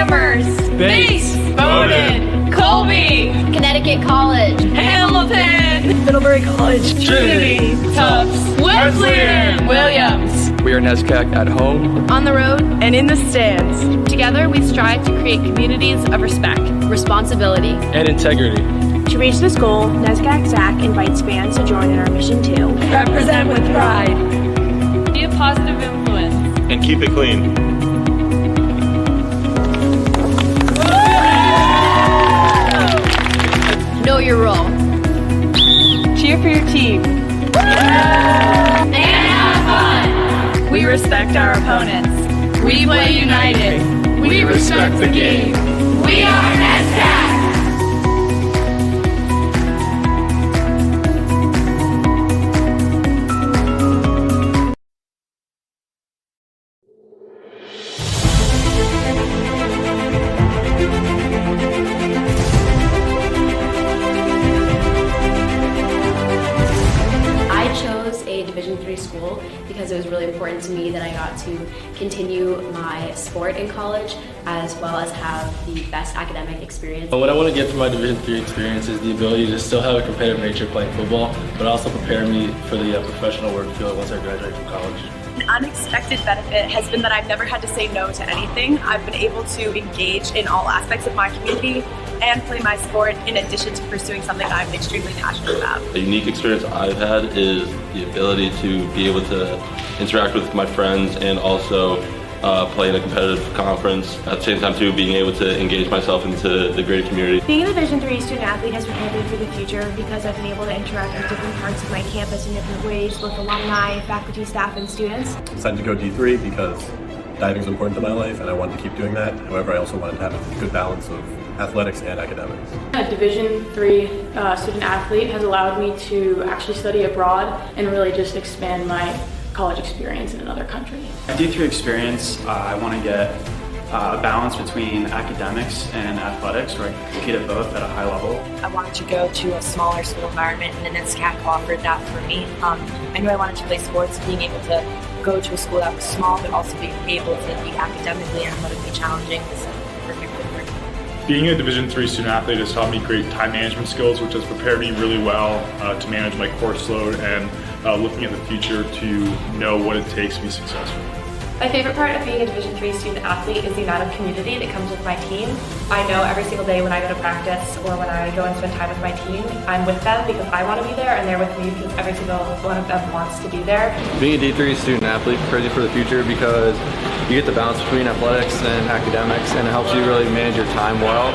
Amherst, Bates, Bowdoin, Colby, Connecticut College, Hamilton, Middlebury College, Trinity, Tufts, Wesleyan, Williams. We are NESCAC at home, on the road, and in the stands. Together we strive to create communities of respect, responsibility, and integrity. To reach this goal, NESCAC ZAC invites fans to join in our mission to Represent with pride. be a positive influence, and keep it clean. know your role, cheer for your team. and have fun. We respect our opponents. We play united. We respect the game. We are NESCAC. I chose a Division III school because it was really important to me that I got to continue my sport in college as well as have the best academic experience. What I want to get from my Division III experience is the ability to still have a competitive nature playing football, but also prepare me for the professional work field once I graduate from college. An unexpected benefit has been that I've never had to say no to anything. I've been able to engage in all aspects of my community and play my sport in addition to pursuing something I'm extremely passionate about. A unique experience I've had is the ability to be able to interact with my friends and also play in a competitive conference. At the same time too, being able to engage myself into the greater community. Being a Division III student athlete has prepared me for the future because I've been able to interact with different parts of my campus in different ways, both alumni, faculty, staff, and students. I decided to go D3 because diving is important to my life and I wanted to keep doing that. However, I also wanted to have a good balance of athletics and academics. A Division III student athlete has allowed me to actually study abroad and really just expand my college experience in another country. D3 experience, I want to get a balance between academics and athletics where I can compete at both at a high level. I wanted to go to a smaller school environment and the NESCAC offered that for me. I knew I wanted to play sports, being able to go to a school that was small but also being able to be academically and athletically challenging was perfect for me. Being a Division III student athlete has taught me great time management skills, which has prepared me really well to manage my course load and looking at the future to know what it takes to be successful. My favorite part of being a Division III student athlete is the amount of community that comes with my team. I know every single day when I go to practice or when I go and spend time with my team, I'm with them because I want to be there and they're with me because every single one of them wants to be there. Being a D3 student athlete prepares you for the future because you get the balance between athletics and academics, and it helps you really manage your time well.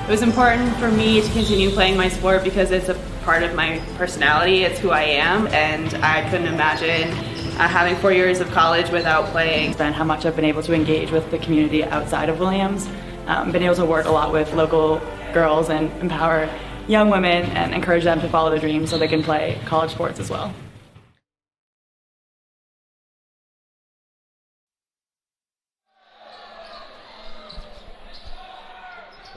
It was important for me to continue playing my sport because it's a part of my personality. It's who I am, and I couldn't imagine having 4 years of college without playing. And how much I've been able to engage with the community outside of Williams. Been able to work a lot with local girls and empower young women and encourage them to follow their dreams so they can play college sports as well.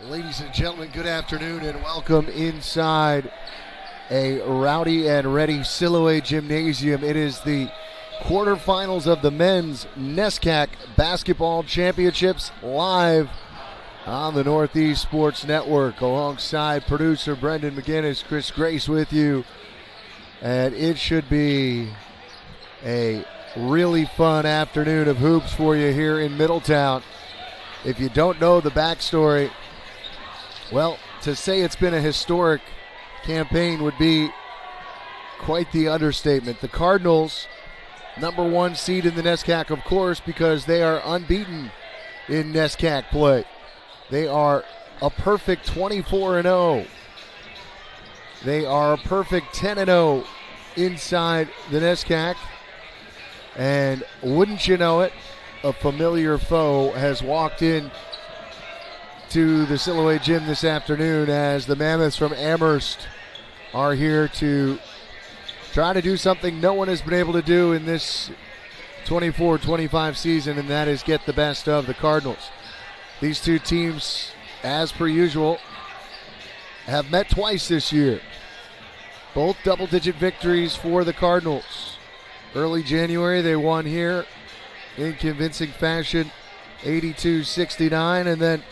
Ladies and gentlemen, good afternoon and welcome inside a rowdy and ready Siloé Gymnasium. It is the quarterfinals of the men's NESCAC Basketball Championships live on the Northeast Sports Network alongside producer Brendan McGinnis, Chris Grace with you. And it should be a really fun afternoon of hoops for you here in Middletown. If you don't know the backstory, well, to say it's been a historic campaign would be quite the understatement. The Cardinals, #1 seed in the NESCAC, of course, because they are unbeaten in NESCAC play. They are a perfect 24-0. They are a perfect 10-0 inside the NESCAC. And wouldn't you know it, a familiar foe has walked in to the Siloé Gym this afternoon as the Mammoths from Amherst are here to try to do something no one has been able to do in this 24-25 season, and that is get the best of the Cardinals. These two teams, as per usual, have met twice this year. Both double-digit victories for the Cardinals. Early January, they won here in convincing fashion 82-69, and then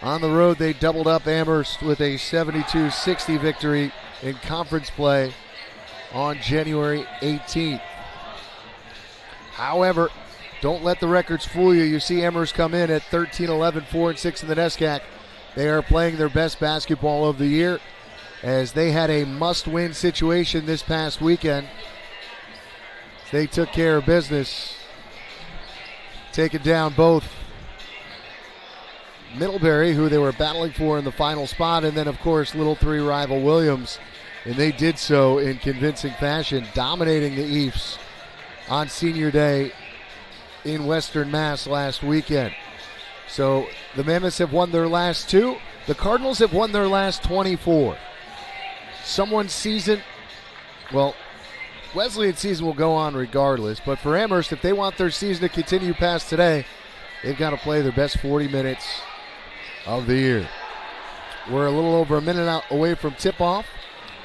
on the road they doubled up Amherst with a 72-60 victory in conference play on January 18th. However, don't let the records fool you. You see Amherst come in at 13-11, 4-6 in the NESCAC. They are playing their best basketball of the year as they had a must-win situation this past weekend. They took care of business, taking down both Middlebury, who they were battling for in the final spot, and then, of course, Little 3 rival Williams. And they did so in convincing fashion, dominating the Eafs on Senior Day in Western Mass last weekend. So the Mammoths have won their last 2. The Cardinals have won their last 24. Someone's season, well, Wesleyan season will go on regardless, but for Amherst, if they want their season to continue past today, they've got to play their best 40 minutes of the year. We're a little over a minute out away from tip-off,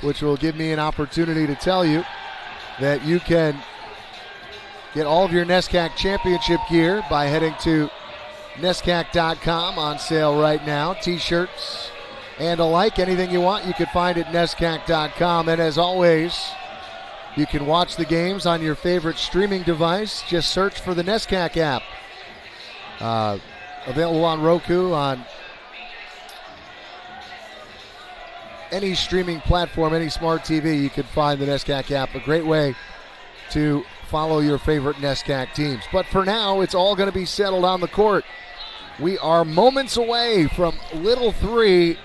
which will give me an opportunity to tell you that you can get all of your NESCAC championship gear by heading to NESCAC.com, on sale right now. T-shirts and alike, anything you want, you can find at NESCAC.com. And as always, you can watch the games on your favorite streaming device. Just search for the NESCAC app. Available on Roku, on any streaming platform, any smart TV, you can find the NESCAC app. A great way to follow your favorite NESCAC teams. But for now, it's all going to be settled on the court. We are moments away from Little 3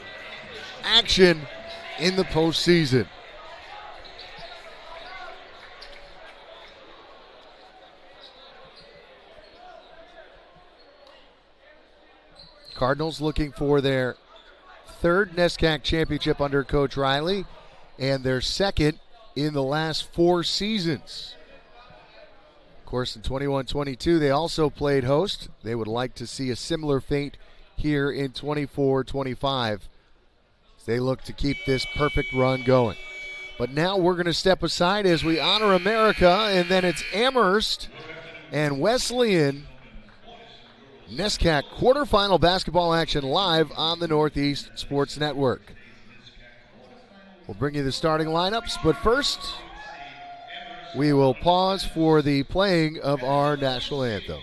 action in the postseason. Cardinals looking for their third NESCAC championship under Coach Riley and their second in the last 4 seasons. Of course, in 21-22, they also played host. They would like to see a similar fate here in 24-25. They look to keep this perfect run going. But now we're going to step aside as we honor America, and then it's Amherst and Wesleyan NESCAC quarterfinal basketball action live on the Northeast Sports Network. We'll bring you the starting lineups, but first, we will pause for the playing of our national anthem.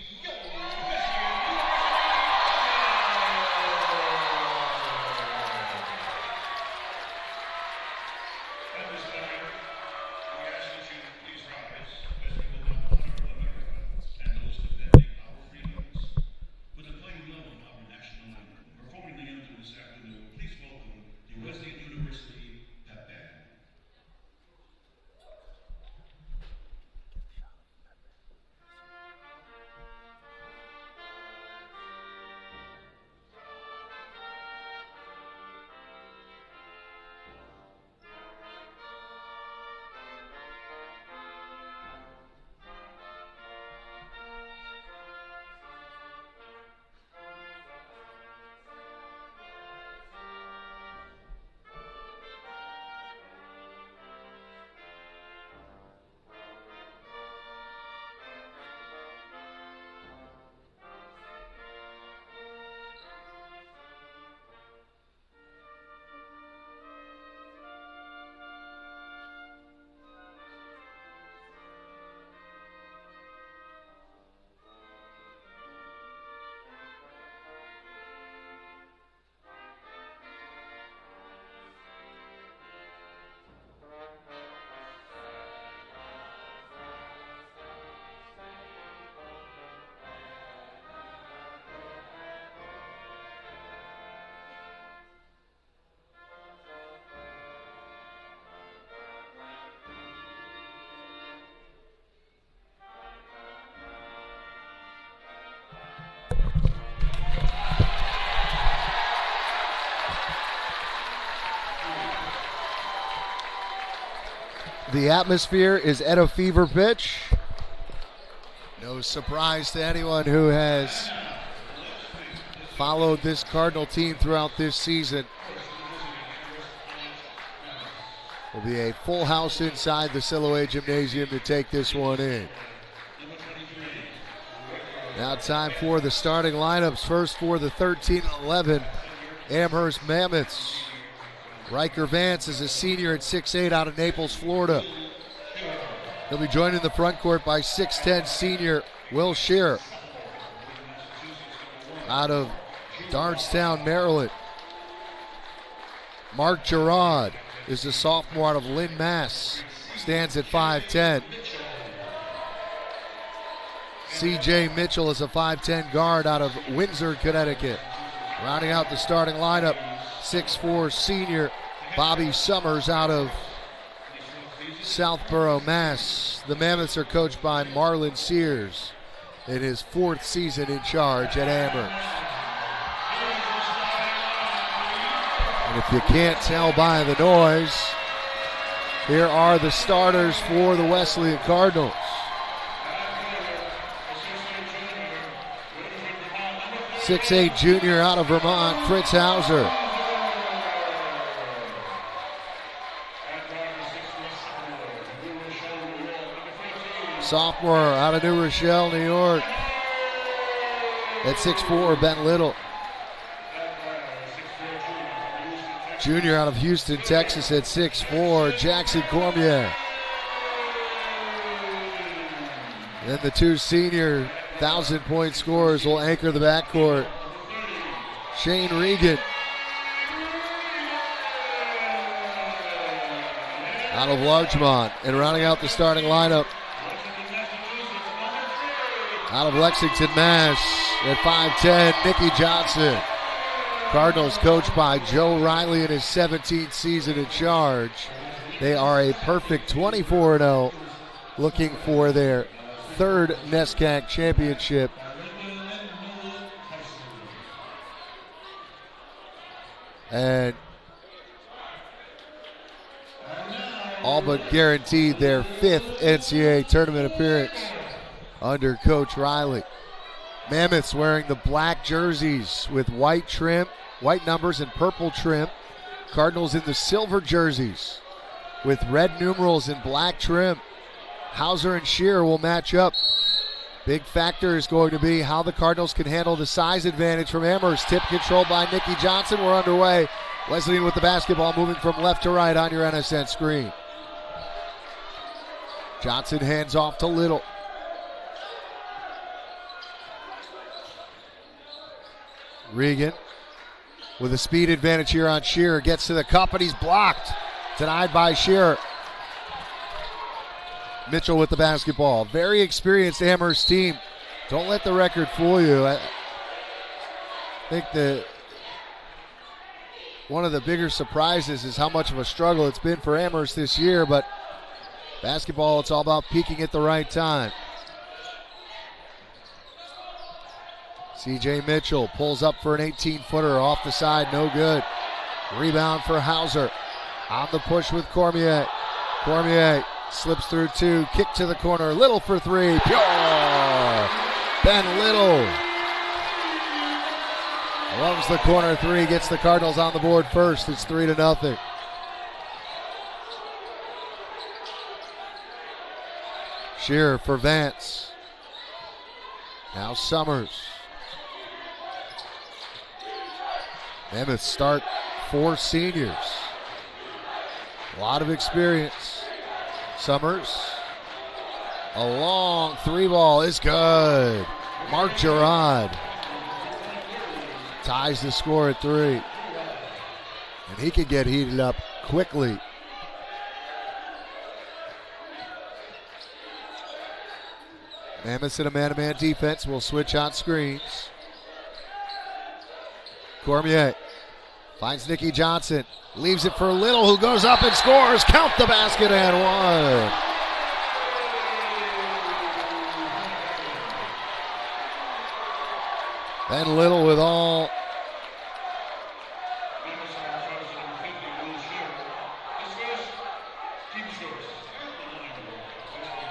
The atmosphere is at a fever pitch. No surprise to anyone who has followed this Cardinal team throughout this season. Will be a full house inside the Siloé Gymnasium to take this one in. Now time for the starting lineups. First for the 13 and 11 Amherst Mammoths. Riker Vance is a senior at 6'8" out of Naples, Florida. He'll be joined in the front court by 6'10" senior Will Shearer out of Darnestown, Maryland. Mark Gerard is a sophomore out of Lynn, Mass. Stands at 5'10". C.J. Mitchell is a 5'10" guard out of Windsor, Connecticut. Rounding out the starting lineup, 6'4" senior Bobby Summers out of Southborough, Mass. The Mammoths are coached by Marlon Sears in his 4th season in charge at Amherst. And if you can't tell by the noise, here are the starters for the Wesleyan Cardinals. .6'8" junior out of Vermont, Fritz Hauser. Sophomore out of New Rochelle, New York. At 6'4", Ben Little. Junior out of Houston, Texas at 6'4", Jackson Cormier. Then the 2 senior 1,000-point scorers will anchor the backcourt. Shane Regan out of Larchmont. And rounding out the starting lineup, out of Lexington, Mass. At 5'10", Nikki Johnson. Cardinals coached by Joe Riley in his 17th season in charge. They are a perfect 24-0, looking for their 3rd NESCAC championship. And all but guaranteed their 5th NCAA tournament appearance under Coach Riley. Mammoths wearing the black jerseys with white trim, white numbers and purple trim. Cardinals in the silver jerseys with red numerals and black trim. Hauser and Shearer will match up. Big factor is going to be how the Cardinals can handle the size advantage from Amherst. Tip controlled by Nikki Johnson. We're underway. Wesleyan with the basketball, moving from left to right on your NSN screen. Johnson hands off to Little. Regan with a speed advantage here on Shearer. Gets to the cup and he's blocked. Denied by Shearer. Mitchell with the basketball. Very experienced Amherst team. Don't let the record fool you. I think one of the bigger surprises is how much of a struggle it's been for Amherst this year, but basketball, it's all about peaking at the right time. C.J. Mitchell pulls up for an 18-footer off the side, no good. Rebound for Hauser. On the push with Cormier. Cormier slips through 2, kick to the corner, Little for 3, pure! Ben Little loves the corner 3, gets the Cardinals on the board first. It's 3-0. Shearer for Vance. Now Summers. Mammoth start 4 seniors. A lot of experience. Summers. A long 3-ball is good. Mark Gerard ties the score at 3. And he can get heated up quickly. Mammoths in a man-to-man defense will switch on screens. Cormier finds Nikki Johnson. Leaves it for Little, who goes up and scores. Count the basket and 1. Ben Little with all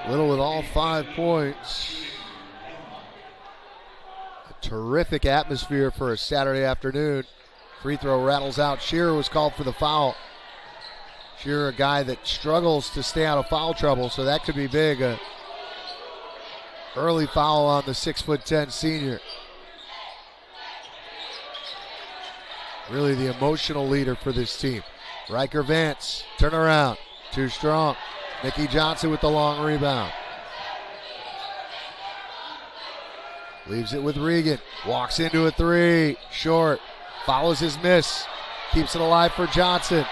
Little with all 5 points. A terrific atmosphere for a Saturday afternoon. Free throw rattles out. Shearer was called for the foul. Shearer, a guy that struggles to stay out of foul trouble, so that could be big. Early foul on the 6'10" senior. Really the emotional leader for this team. Riker Vance, turn around, too strong. Nikki Johnson with the long rebound. Leaves it with Regan, walks into a three, short, follows his miss, keeps it alive for Johnson.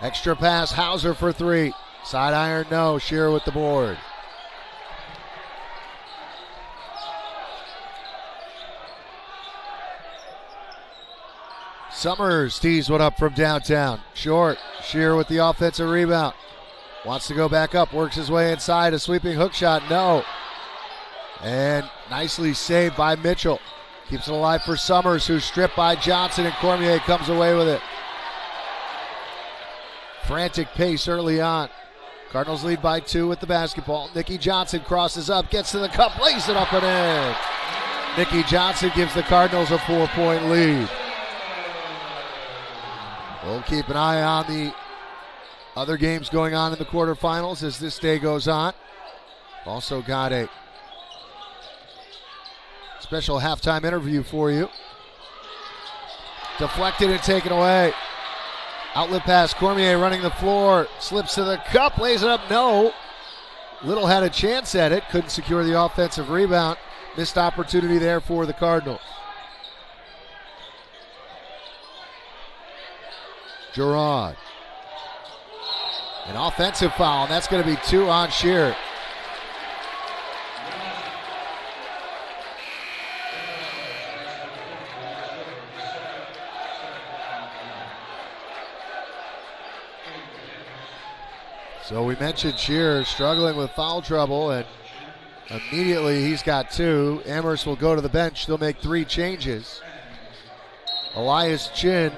Extra pass, Hauser for three. Side iron, no. Shearer with the board. Summers tees one up from downtown. Short. Shearer with the offensive rebound. Wants to go back up. Works his way inside. A sweeping hook shot, no. And nicely saved by Mitchell. Keeps it alive for Summers, who's stripped by Johnson, and Cormier comes away with it. Frantic pace early on. Cardinals lead by 2 with the basketball. Nikki Johnson crosses up, gets to the cup, lays it up and in. Nikki Johnson gives the Cardinals a 4-point lead. We'll keep an eye on the other games going on in the quarterfinals as this day goes on. Also got a special halftime interview for you. Deflected and taken away. Outlet pass, Cormier running the floor, slips to the cup, lays it up, no. Little had a chance at it, couldn't secure the offensive rebound. Missed opportunity there for the Cardinals. Gerard. An offensive foul, and that's going to be 2 on Shearer. So we mentioned Shearer struggling with foul trouble, and immediately he's got 2. Amherst will go to the bench. They'll make 3 changes. Elias Chin,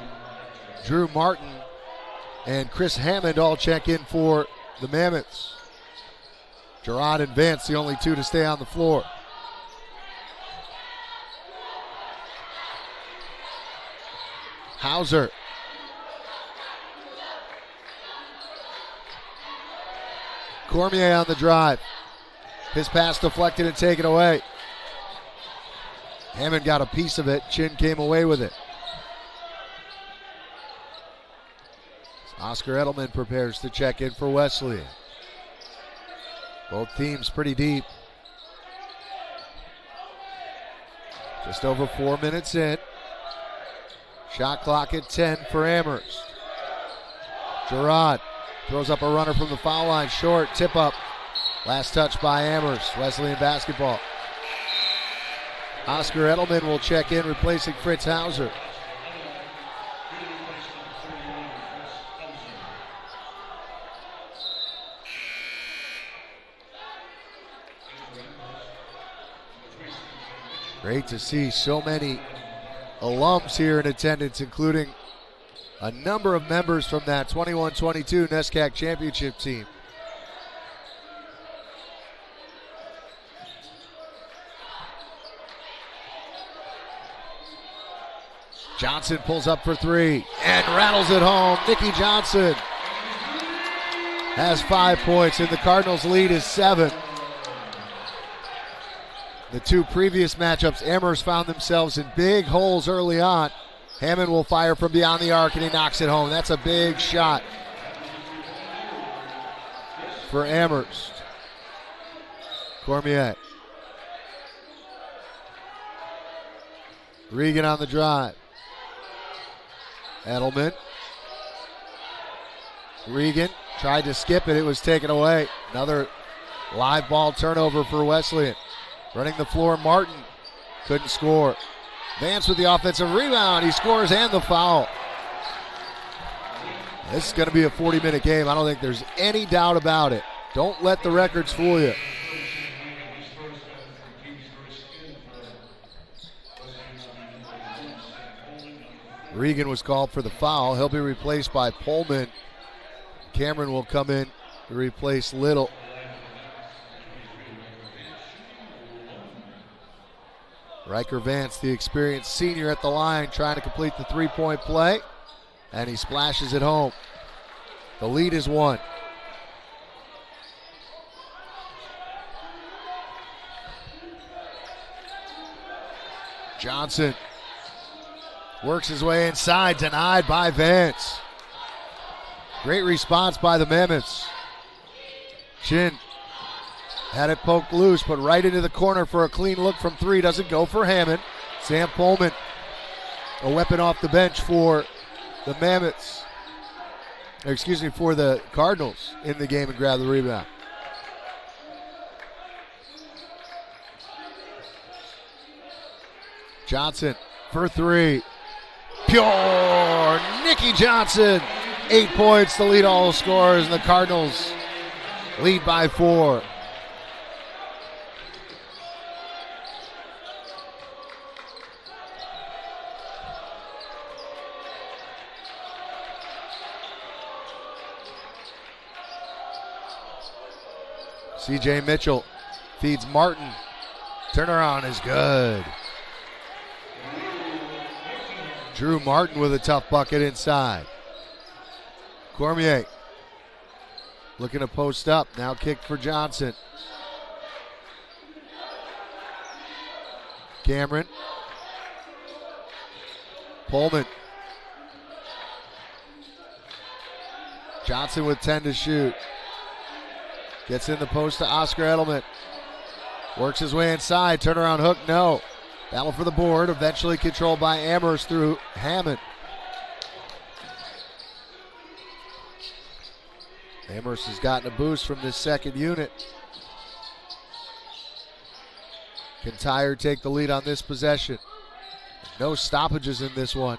Drew Martin, and Chris Hammond all check in for the Mammoths. Gerard and Vance, the only 2 to stay on the floor. Hauser. Cormier on the drive. His pass deflected and taken away. Hammond got a piece of it. Chin came away with it. Oscar Edelman prepares to check in for Wesleyan. Both teams pretty deep. Just over 4 minutes in. Shot clock at 10 for Amherst. Gerard throws up a runner from the foul line, short, tip up. Last touch by Amherst, Wesleyan basketball. Oscar Edelman will check in, replacing Fritz Hauser. Great to see so many alums here in attendance, including a number of members from that 21-22 NESCAC championship team. Johnson pulls up for 3 and rattles it home. Nikki Johnson has 5 points, and the Cardinals' lead is 7. The 2 previous matchups, Amherst found themselves in big holes early on. Hammond will fire from beyond the arc, and he knocks it home. That's a big shot for Amherst. Cormier. Regan on the drive. Edelman. Regan tried to skip it. It was taken away. Another live ball turnover for Wesleyan. Running the floor, Martin couldn't score. Vance with the offensive rebound. He scores and the foul. This is going to be a 40-minute game. I don't think there's any doubt about it. Don't let the records fool you. Regan was called for the foul. He'll be replaced by Pullman. Cameron will come in to replace Little. Riker Vance, the experienced senior at the line, trying to complete the 3-point play, and he splashes it home. The lead is 1. Johnson works his way inside, denied by Vance. Great response by the Mammoths. Chin had it poked loose, but right into the corner for a clean look from three. Doesn't go for Hammond. Sam Pullman, a weapon off the bench for the Mammoths. For the Cardinals in the game and grab the rebound. Johnson for three. Pure Nikki Johnson. 8 points to lead all scorers, and the Cardinals lead by 4. CJ Mitchell feeds Martin. Turnaround is good. Drew Martin with a tough bucket inside. Cormier looking to post up. Now kick for Johnson. Cameron. Pullman. Johnson with 10 to shoot. Gets in the post to Oscar Edelman. Works his way inside. Turnaround hook, no. Battle for the board, eventually controlled by Amherst through Hammond. Amherst has gotten a boost from this second unit. Can Tyre take the lead on this possession? No stoppages in this one.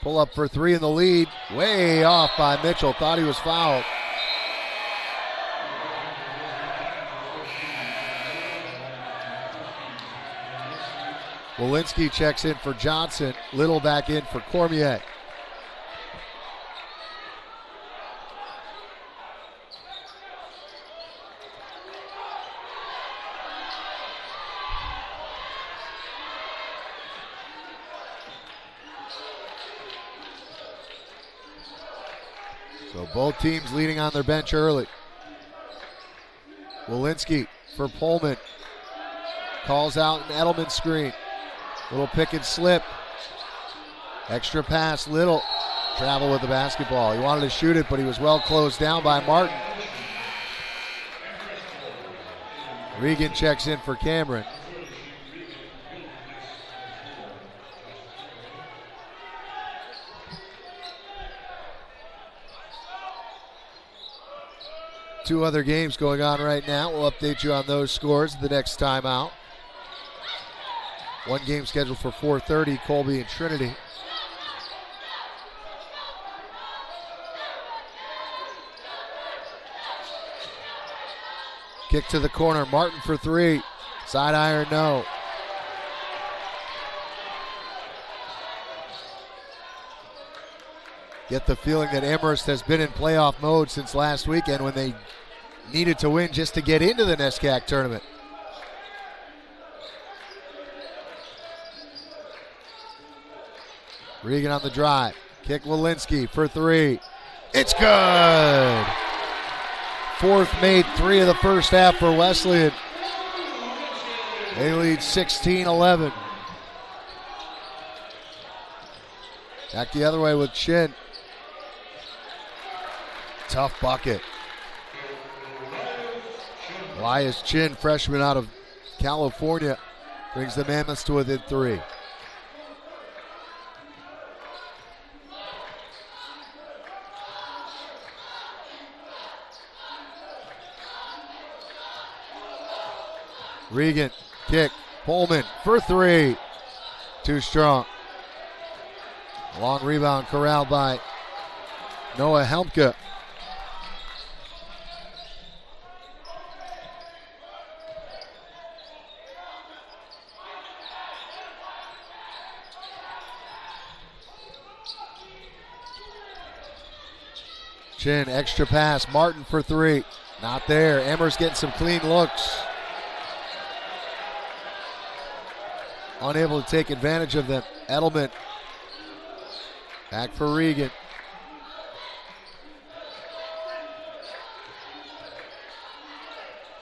Pull up for three in the lead. Way off by Mitchell. Thought he was fouled. Walensky checks in for Johnson. Little back in for Cormier. So both teams leading on their bench early. Walensky for Pullman. Calls out an Edelman screen. Little pick and slip. Extra pass, Little. Travel with the basketball. He wanted to shoot it, but he was well closed down by Martin. Regan checks in for Cameron. Two other games going on right now. We'll update you on those scores the next time out. One game scheduled for 4:30, Colby and Trinity. Kick to the corner, Martin for three. Side iron, no. Get the feeling that Amherst has been in playoff mode since last weekend when they needed to win just to get into the NESCAC tournament. Regan on the drive. Kick Walensky for three. It's good. Fourth made three of the first half for Wesleyan. They lead 16-11. Back the other way with Chin. Tough bucket. Elias Chin, freshman out of California, brings the Mammoths to within three. Regan, kick, Pullman for three. Too strong. Long rebound corralled by Noah Helmke. Chin, extra pass, Martin for three. Not there. Amherst getting some clean looks. Unable to take advantage of them. Edelman. Back for Regan.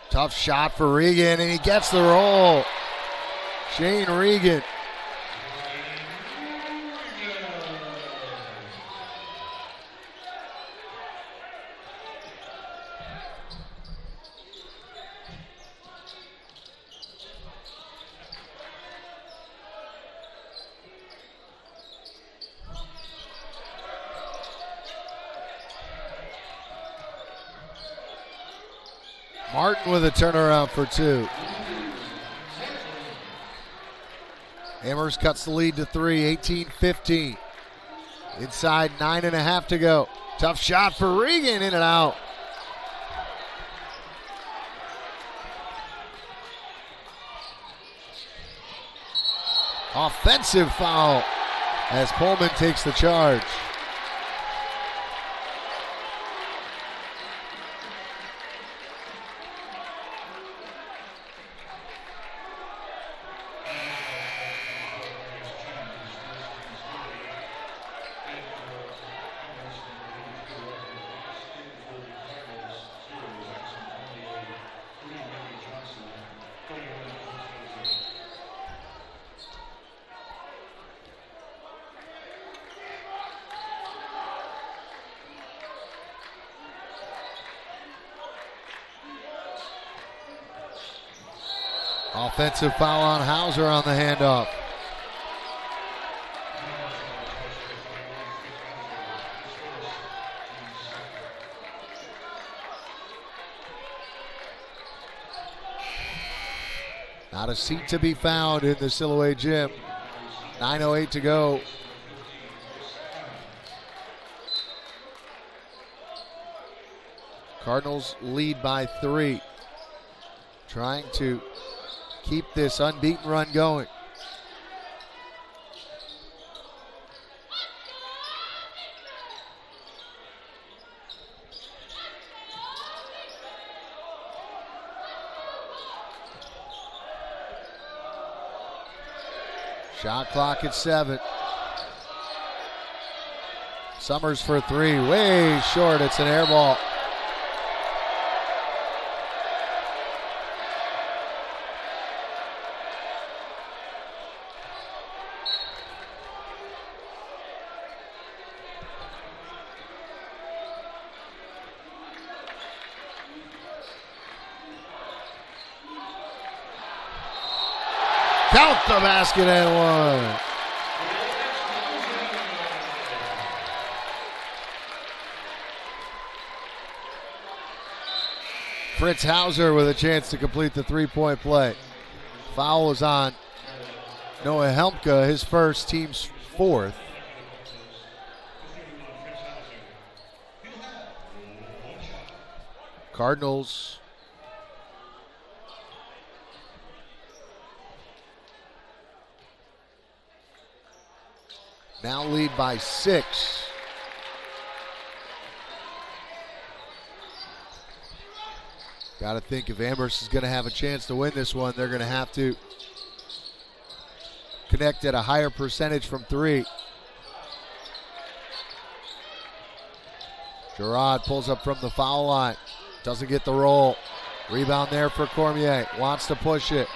Tough shot for Regan, and he gets the roll. Shane Regan Martin with a turnaround for 2. Amherst cuts the lead to 3, 18-15. Inside 9.5 to go. Tough shot for Regan, in and out. Offensive foul as Pullman takes the charge. Offensive foul on Hauser on the handoff. Not a seat to be found in the Siloé gym. 9:08 to go. Cardinals lead by 3. Trying to keep this unbeaten run going. Shot clock at 7. Summers for 3, way short. It's an air ball. Count the basket and 1. Fritz Hauser with a chance to complete the 3-point play. Foul is on Noah Helmke, his first, team's 4th. Cardinals now lead by 6. Got to think if Amherst is going to have a chance to win this one, they're going to have to connect at a higher percentage from 3. Gerard pulls up from the foul line. Doesn't get the roll. Rebound there for Cormier. Wants to push it.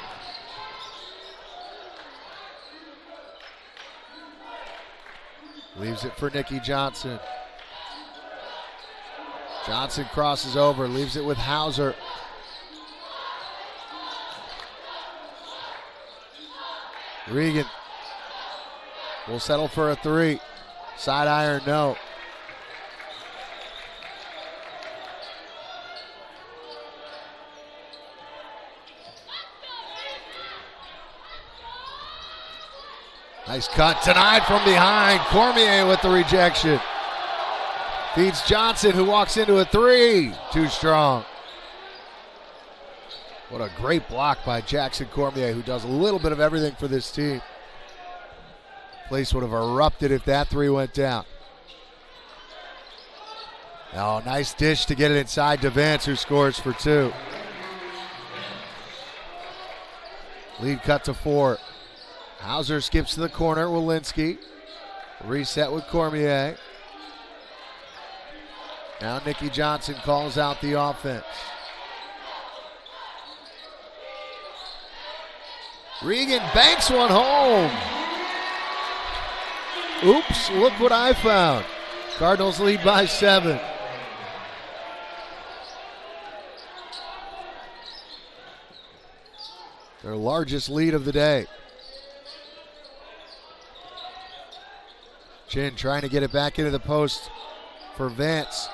Leaves it for Nikki Johnson. Johnson crosses over, leaves it with Hauser. Regan will settle for a 3. Side iron, no. Nice cut tonight from behind. Cormier with the rejection. Feeds Johnson, who walks into a 3. Too strong. What a great block by Jackson Cormier, who does a little bit of everything for this team. Place would have erupted if that 3 went down. Oh, nice dish to get it inside to Vance, who scores for 2. Lead cut to 4. Hauser skips to the corner. Walensky. Reset with Cormier. Now Nikki Johnson calls out the offense. Regan banks one home. Oops, look what I found. Cardinals lead by 7. Their largest lead of the day. Chin trying to get it back into the post for Vance.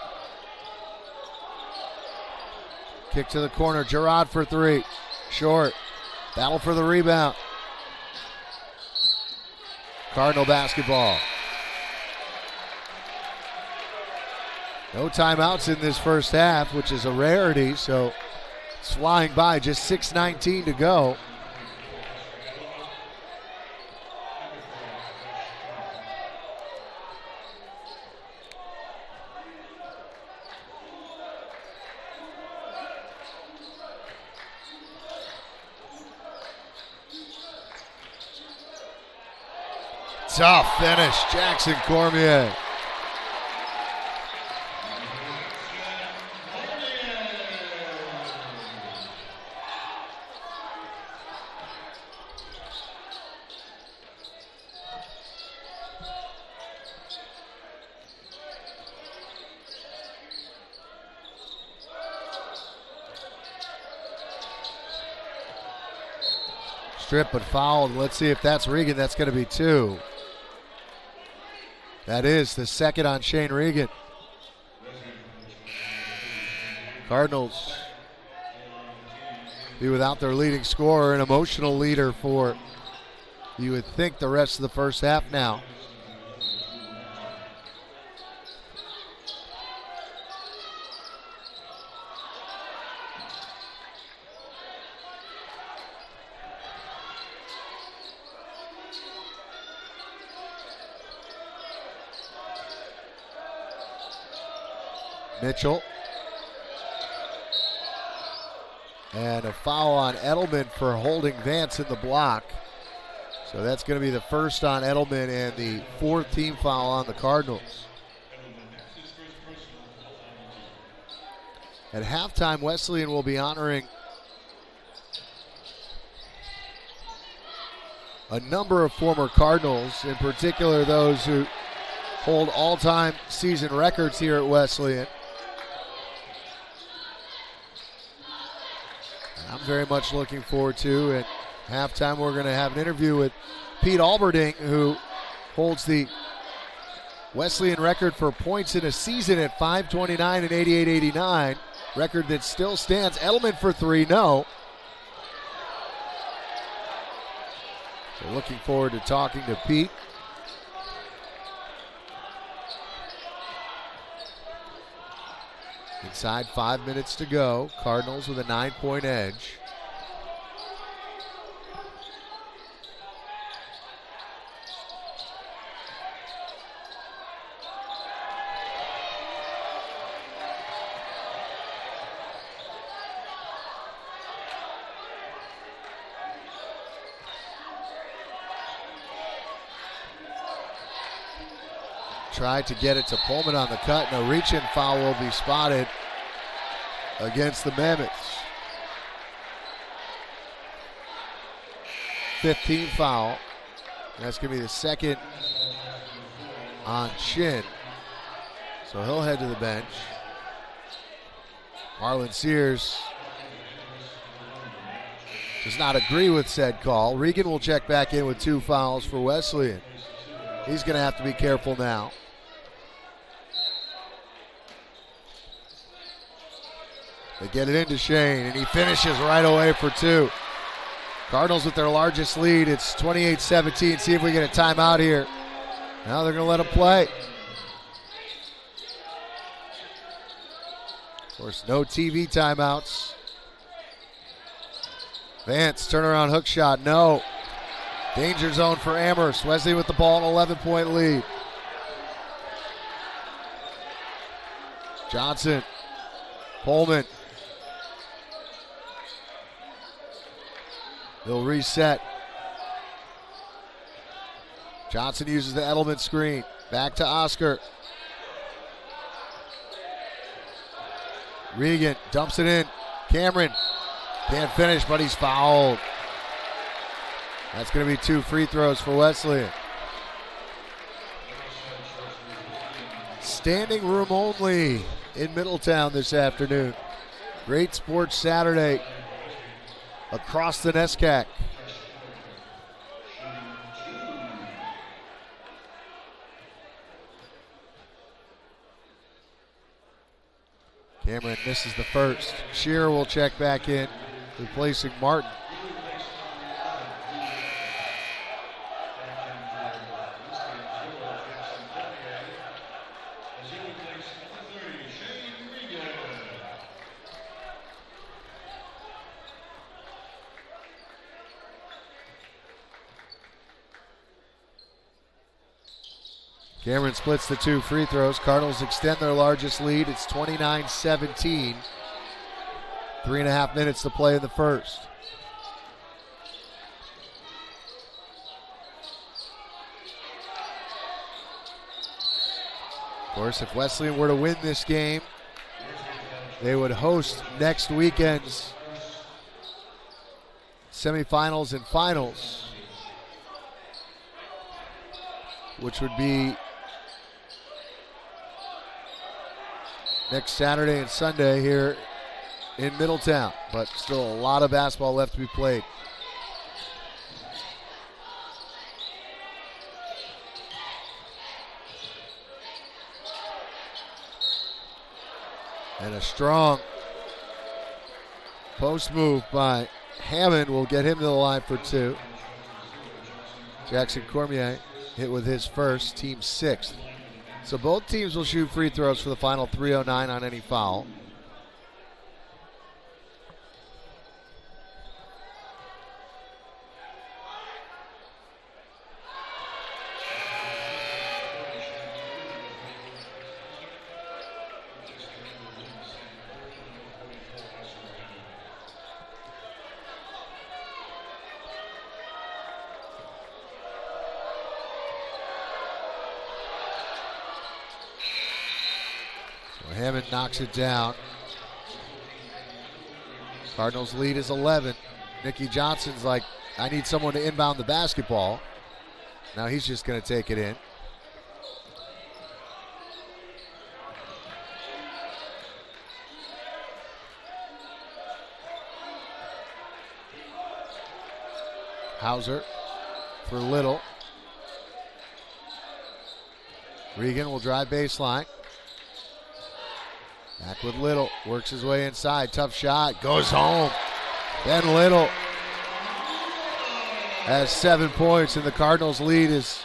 Kick to the corner. Gerard for three. Short. Battle for the rebound. Cardinal basketball. No timeouts in this first half, which is a rarity, so it's flying by. Just 6:19 to go. Tough finish, Jackson Cormier. Strip but fouled. Let's see if that's Regan. That's going to be two. That is the second on Shane Regan. Cardinals be without their leading scorer, an emotional leader for, you would think, the rest of the first half now. Mitchell. And a foul on Edelman for holding Vance in the block. So that's going to be the first on Edelman and the fourth team foul on the Cardinals. At halftime, Wesleyan will be honoring a number of former Cardinals, in particular those who hold all-time season records here at Wesleyan. I'm very much looking forward to. At halftime, we're going to have an interview with Pete Alberding, who holds the Wesleyan record for points in a season at 529 and 88-89. Record that still stands. Edelman for three, no. So looking forward to talking to Pete. Inside 5 minutes to go. Cardinals with a 9-point edge. Tried to get it to Pullman on the cut, and a reach-in foul will be spotted against the Mammoths. 15th foul. And that's going to be the second on Chin. So he'll head to the bench. Marlon Sears does not agree with said call. Regan will check back in with 2 fouls for Wesleyan. He's going to have to be careful now. They get it into Shane, and he finishes right away for 2. Cardinals with their largest lead. It's 28-17. See if we get a timeout here. Now they're going to let him play. Of course, no TV timeouts. Vance, turnaround hook shot, no. Danger zone for Amherst. Wesley with the ball, an 11-point lead. Johnson, Pullman. They'll reset. Johnson uses the Edelman screen. Back to Oscar. Regan dumps it in. Cameron can't finish, but he's fouled. That's going to be 2 free throws for Wesleyan. Standing room only in Middletown this afternoon. Great sports Saturday across the NESCAC. Cameron misses the first. Shearer will check back in, replacing Martin. Cameron splits the 2 free throws. Cardinals extend their largest lead. It's 29-17. 3.5 minutes to play in the first. Of course, if Wesleyan were to win this game, they would host next weekend's semifinals and finals, which would be next Saturday and Sunday here in Middletown, but still a lot of basketball left to be played. And a strong post move by Hammond will get him to the line for 2. Jackson Cormier hit with his first, team 6th. So both teams will shoot free throws for the final 3:09 on any foul. Hammond knocks it down. Cardinals lead is 11. Nicky Johnson's like, I need someone to inbound the basketball. Now he's just going to take it in. Hauser for Little. Regan will drive baseline. Back with Little, works his way inside, tough shot, goes home. Ben Little has 7 points, and the Cardinals' lead is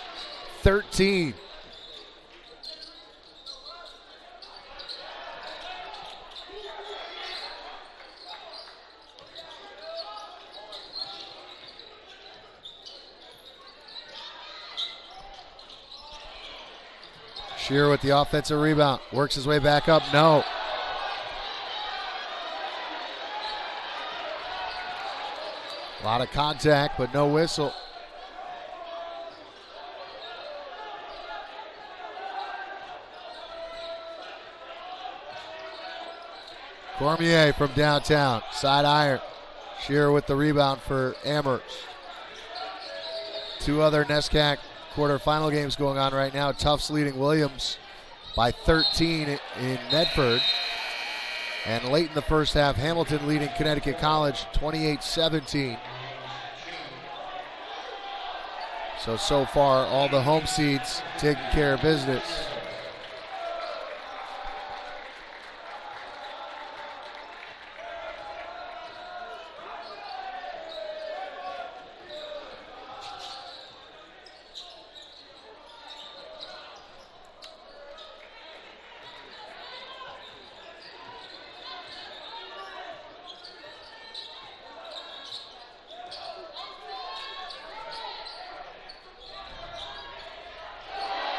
13. Shearer with the offensive rebound, works his way back up, no. A lot of contact, but no whistle. Cormier from downtown, side iron. Shearer with the rebound for Amherst. 2 other NESCAC quarterfinal games going on right now. Tufts leading Williams by 13 in Medford. And late in the first half, Hamilton leading Connecticut College 28-17. So far, all the home seeds taking care of business.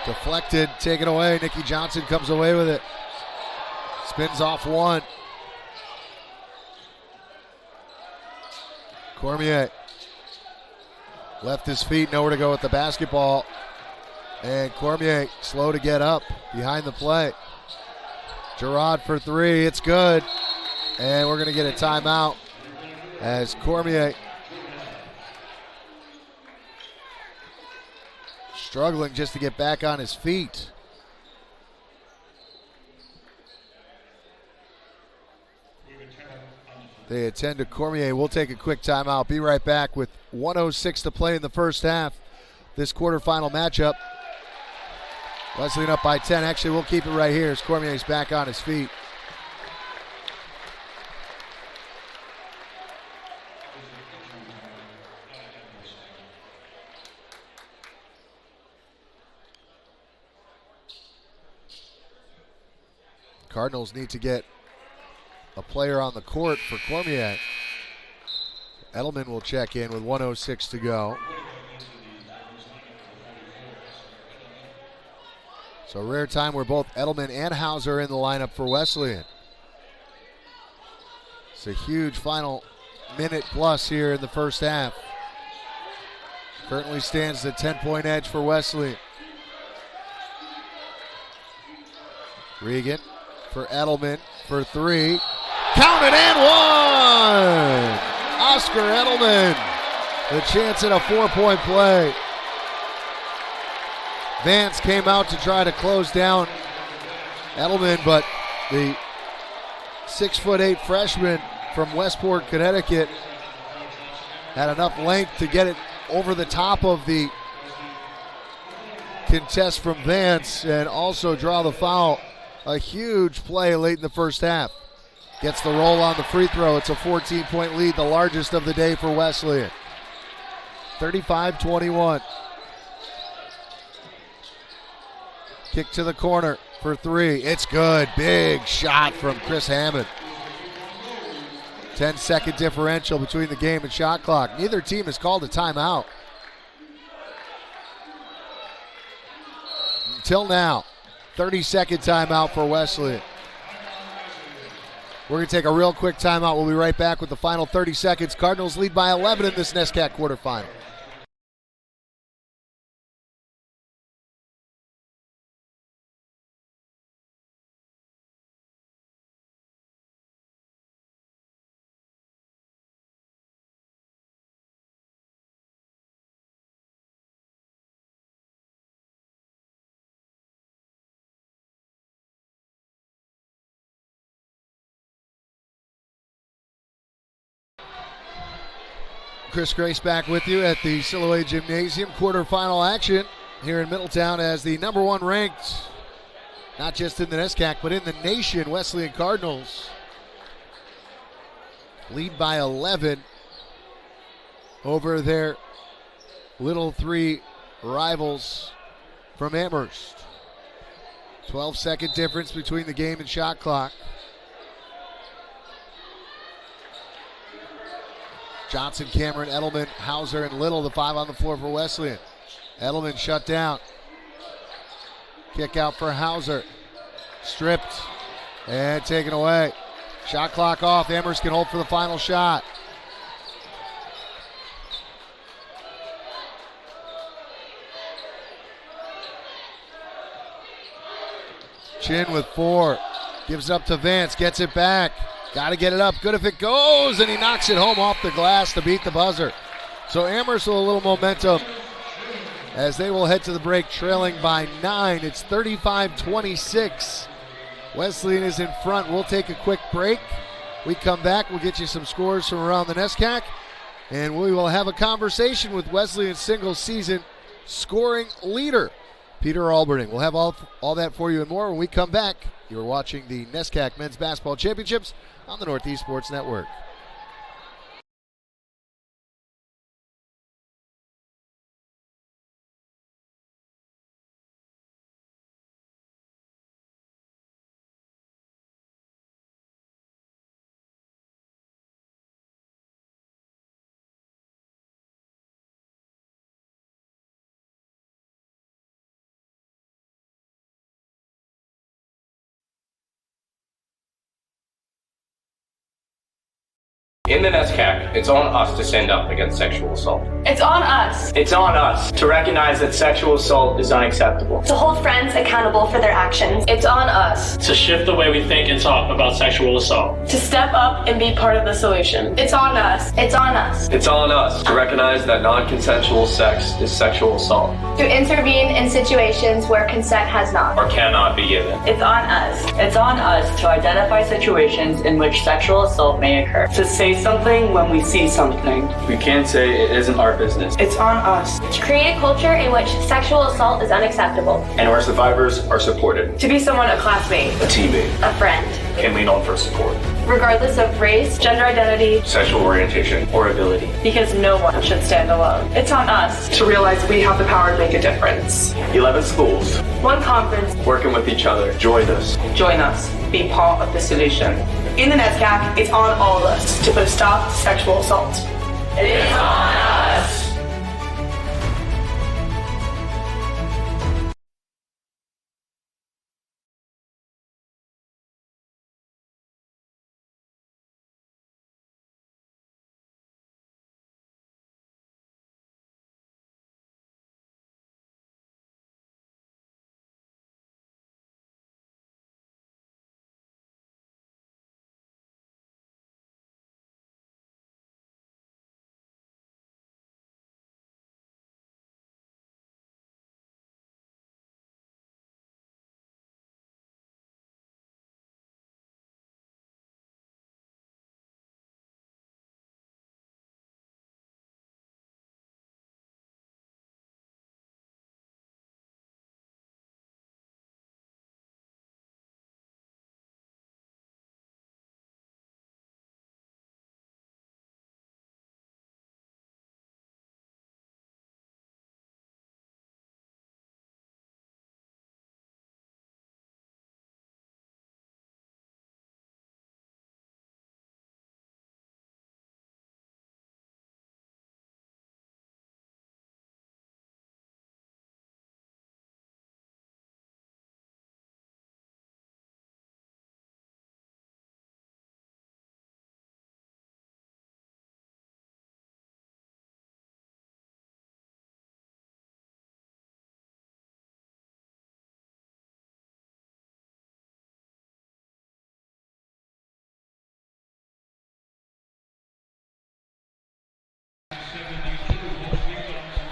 Deflected, taken away. Nicky Johnson comes away with it. Spins off 1. Cormier left his feet, nowhere to go with the basketball. And Cormier slow to get up behind the play. Gerard for 3, it's good. And we're going to get a timeout as Cormier struggling just to get back on his feet. They attend to Cormier. We'll take a quick timeout. Be right back with 1:06 to play in the first half. This quarterfinal matchup. Wesleyan up by 10. Actually, we'll keep it right here as Cormier's back on his feet. Cardinals need to get a player on the court for Cormier. Edelman will check in with 1:06 to go. So a rare time where both Edelman and Hauser are in the lineup for Wesleyan. It's a huge final minute plus here in the first half. Currently stands at 10-point edge for Wesleyan. Regan for Edelman for three. Counted and one! Oscar Edelman, the chance at a 4-point play. Vance came out to try to close down Edelman, but the 6'8" freshman from Westport, Connecticut had enough length to get it over the top of the contest from Vance and also draw the foul. A huge play late in the first half. Gets the roll on the free throw. It's a 14-point lead, the largest of the day for Wesleyan. 35-21. Kick to the corner for three. It's good. Big shot from Chris Hammond. 10-second differential between the game and shot clock. Neither team has called a timeout until now. 30-second timeout for Wesleyan. We're going to take a real quick timeout. We'll be right back with the final 30 seconds. Cardinals lead by 11 in this NESCAC quarterfinal. Chris Grace back with you at the Siloé Gymnasium. Quarterfinal action here in Middletown as the number one ranked, not just in the NESCAC, but in the nation, Wesleyan Cardinals lead by 11 over their Little Three rivals from Amherst. 12-second difference between the game and shot clock. Johnson, Cameron, Edelman, Hauser, and Little, the five on the floor for Wesleyan. Edelman shut down. Kick out for Hauser. Stripped and taken away. Shot clock off. Amherst can hold for the final shot. Chin with four. Gives it up to Vance. Gets it back. Got to get it up. Good if it goes. And he knocks it home off the glass to beat the buzzer. So Amherst with a little momentum as they will head to the break trailing by 9. It's 35-26. Wesleyan is in front. We'll take a quick break. We come back. We'll get you some scores from around the NESCAC. And we will have a conversation with Wesleyan's single season scoring leader, Peter Alberting. We'll have all that for you and more when we come back. You're watching the NESCAC Men's Basketball Championships on the Northeast Sports Network. In the NESCAC, it's on us to stand up against sexual assault. It's on us. It's on us to recognize that sexual assault is unacceptable. To hold friends accountable for their actions. It's on us. To shift the way we think and talk about sexual assault. To step up and be part of the solution. It's on us. It's on us. It's on us to recognize that non-consensual sex is sexual assault. To intervene in situations where consent has not or cannot be given. It's on us. It's on us to identify situations in which sexual assault may occur. To say something when we see something. We can't say it isn't our business. It's on us. To create a culture in which sexual assault is unacceptable. And where survivors are supported. To be someone a classmate, a teammate, a friend can lean on for support. regardless of race, gender identity, sexual orientation, or ability. because no one should stand alone. It's on us To realize we have the power to make a difference. 11 schools One conference. working with each other. Join us. Join us. Be part of the solution. In the NESCAC, it's on all of us to put a stop to sexual assault. It's on us.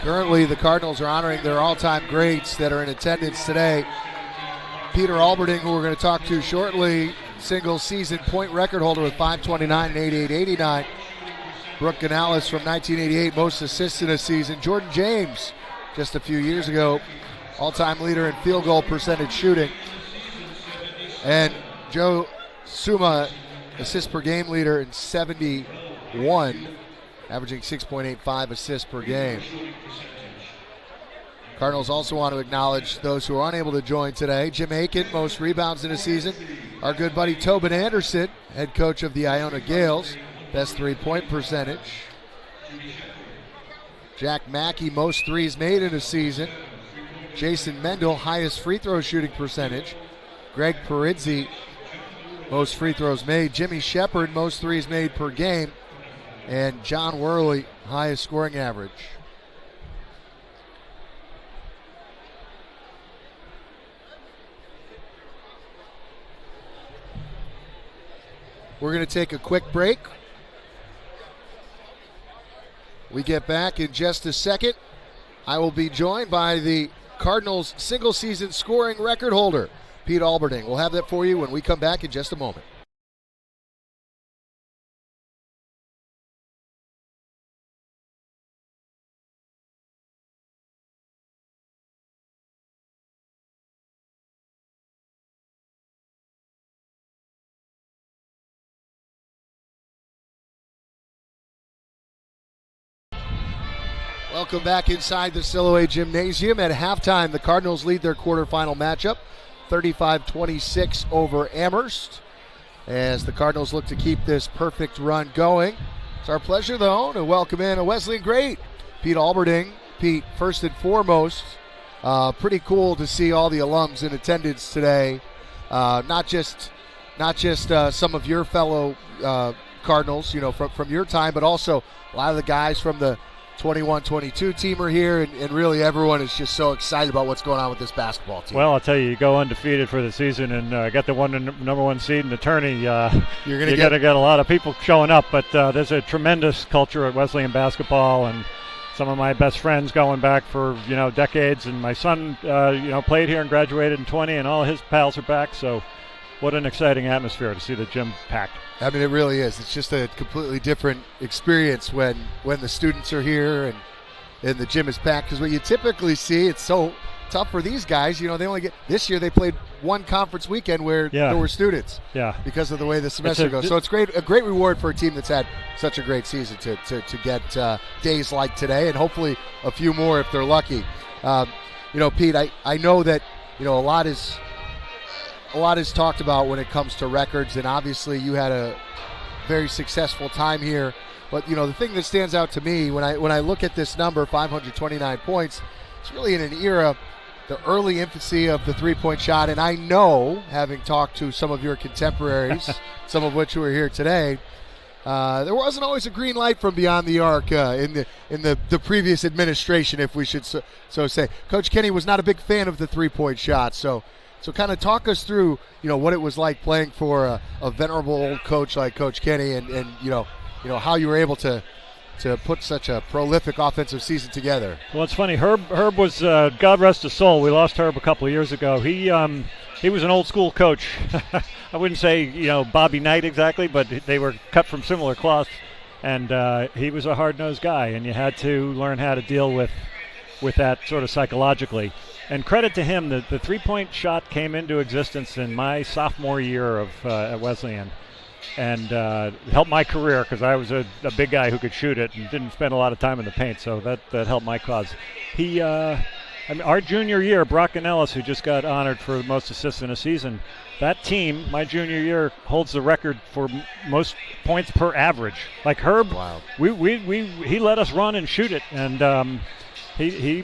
Currently, the Cardinals are honoring their all-time greats that are in attendance today. Peter Alberding, who we're going to talk to shortly, single-season point record holder with 529 and 88-89. Brooke Canales from 1988, most assists in a season. Jordan James, just a few years ago, all-time leader in field goal percentage shooting. And Joe Suma, assist per game leader in 71, averaging 6.85 assists per game. Cardinals also want to acknowledge those who are unable to join today. Jim Aiken, most rebounds in a season. Our good buddy Tobin Anderson, head coach of the Iona Gales, best three-point percentage. Jack Mackey, most threes made in a season. Jason Mendel, highest free throw shooting percentage. Greg Perizzi, most free throws made. Jimmy Shepard, most threes made per game. And John Worley, highest scoring average. We're going to take a quick break. We get back in just a second. I will be joined by the Cardinals single-season scoring record holder, Pete Alberding. We'll have that for you when we come back in just a moment. Welcome back inside the Siloé Gymnasium. At halftime, the Cardinals lead their quarterfinal matchup, 35-26 over Amherst, as the Cardinals look to keep this perfect run going. It's our pleasure, though, to welcome in a Wesleyan great, Pete Alberding. Pete, first and foremost, pretty cool to see all the alums in attendance today. Not just some of your fellow Cardinals, from your time, but also a lot of the guys from the 21-22 team are here, and really everyone is just so excited about what's going on with this basketball team. Well, I'll tell you, you go undefeated for the season and get the number one seed in the tourney. You're going to get a lot of people showing up, but there's a tremendous culture at Wesleyan basketball, and some of my best friends going back for decades. And my son played here and graduated in 20, and all his pals are back. So, what an exciting atmosphere to see the gym packed. I mean, it really is. It's just a completely different experience when the students are here and the gym is packed. Because what you typically see, it's so tough for these guys. They only get this year. They played one conference weekend where there were students. Yeah. Because of the way the semester goes. So it's a great reward for a team that's had such a great season to get days like today, and hopefully a few more if they're lucky. Pete, I know that a lot is talked about when it comes to records, and obviously you had a very successful time here. But the thing that stands out to me when I look at this number, 529 points, it's really in an era, the early infancy of the three-point shot. And I know, having talked to some of your contemporaries, some of which who are here today, there wasn't always a green light from beyond the arc in the previous administration, if we should so say. Coach Kenny was not a big fan of the three-point shot, so kind of talk us through what it was like playing for a venerable old coach like Coach Kenny, and how you were able to put such a prolific offensive season together. Well, it's funny. Herb was, God rest his soul, we lost Herb a couple of years ago. He was an old school coach. I wouldn't say, Bobby Knight exactly, but they were cut from similar cloth. And he was a hard-nosed guy, and you had to learn how to deal with that sort of psychologically. And credit to him, the three-point shot came into existence in my sophomore year at Wesleyan. And helped my career because I was a big guy who could shoot it and didn't spend a lot of time in the paint, so that helped my cause. Our junior year, Brock and Ellis, who just got honored for the most assists in a season, that team, my junior year, holds the record for most points per average. Like Herb, wow. he let us run and shoot it, and he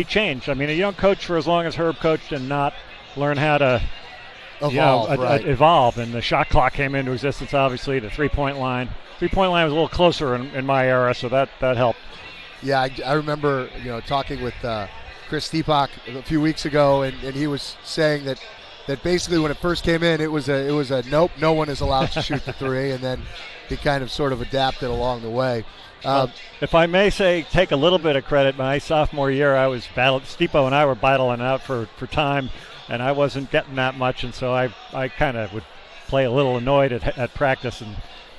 changed. I mean, you don't coach for as long as Herb coached and not learn how to evolve, and the shot clock came into existence, obviously, the three-point line. Three-point line was a little closer in my era, so that helped. Yeah, I remember talking with Chris Stepak a few weeks ago, and he was saying that basically when it first came in, it was a nope, no one is allowed to shoot the three, and then he kind of sort of adapted along the way. If I may say, take a little bit of credit, my sophomore year, Stipo and I were battling out for time, and I wasn't getting that much, and so I kind of would play a little annoyed at practice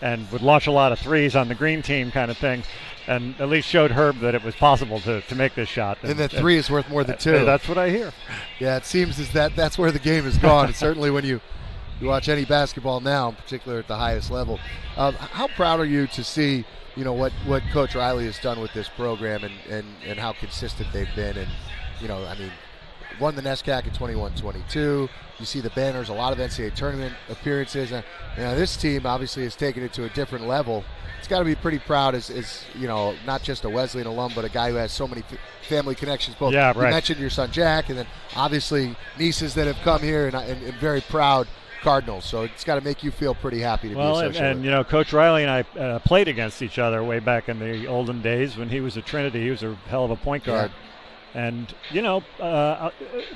and would launch a lot of threes on the green team kind of thing, and at least showed Herb that it was possible to make this shot. And that three is worth more than two. That's what I hear. Yeah, it seems that's where the game has gone. And certainly when you watch any basketball now, in particular at the highest level. How proud are you to see what Coach Riley has done with this program and how consistent they've been? And won the NESCAC in 21-22. You see the banners, a lot of NCAA tournament appearances. This team obviously has taken it to a different level. It's got to be pretty proud as not just a Wesleyan alum, but a guy who has so many family connections. Both you mentioned your son Jack, and then obviously nieces that have come here, and very proud Cardinals. So it's got to make you feel pretty happy to be associated with. Coach Riley and I played against each other way back in the olden days when he was at Trinity. He was a hell of a point guard. Yeah. And,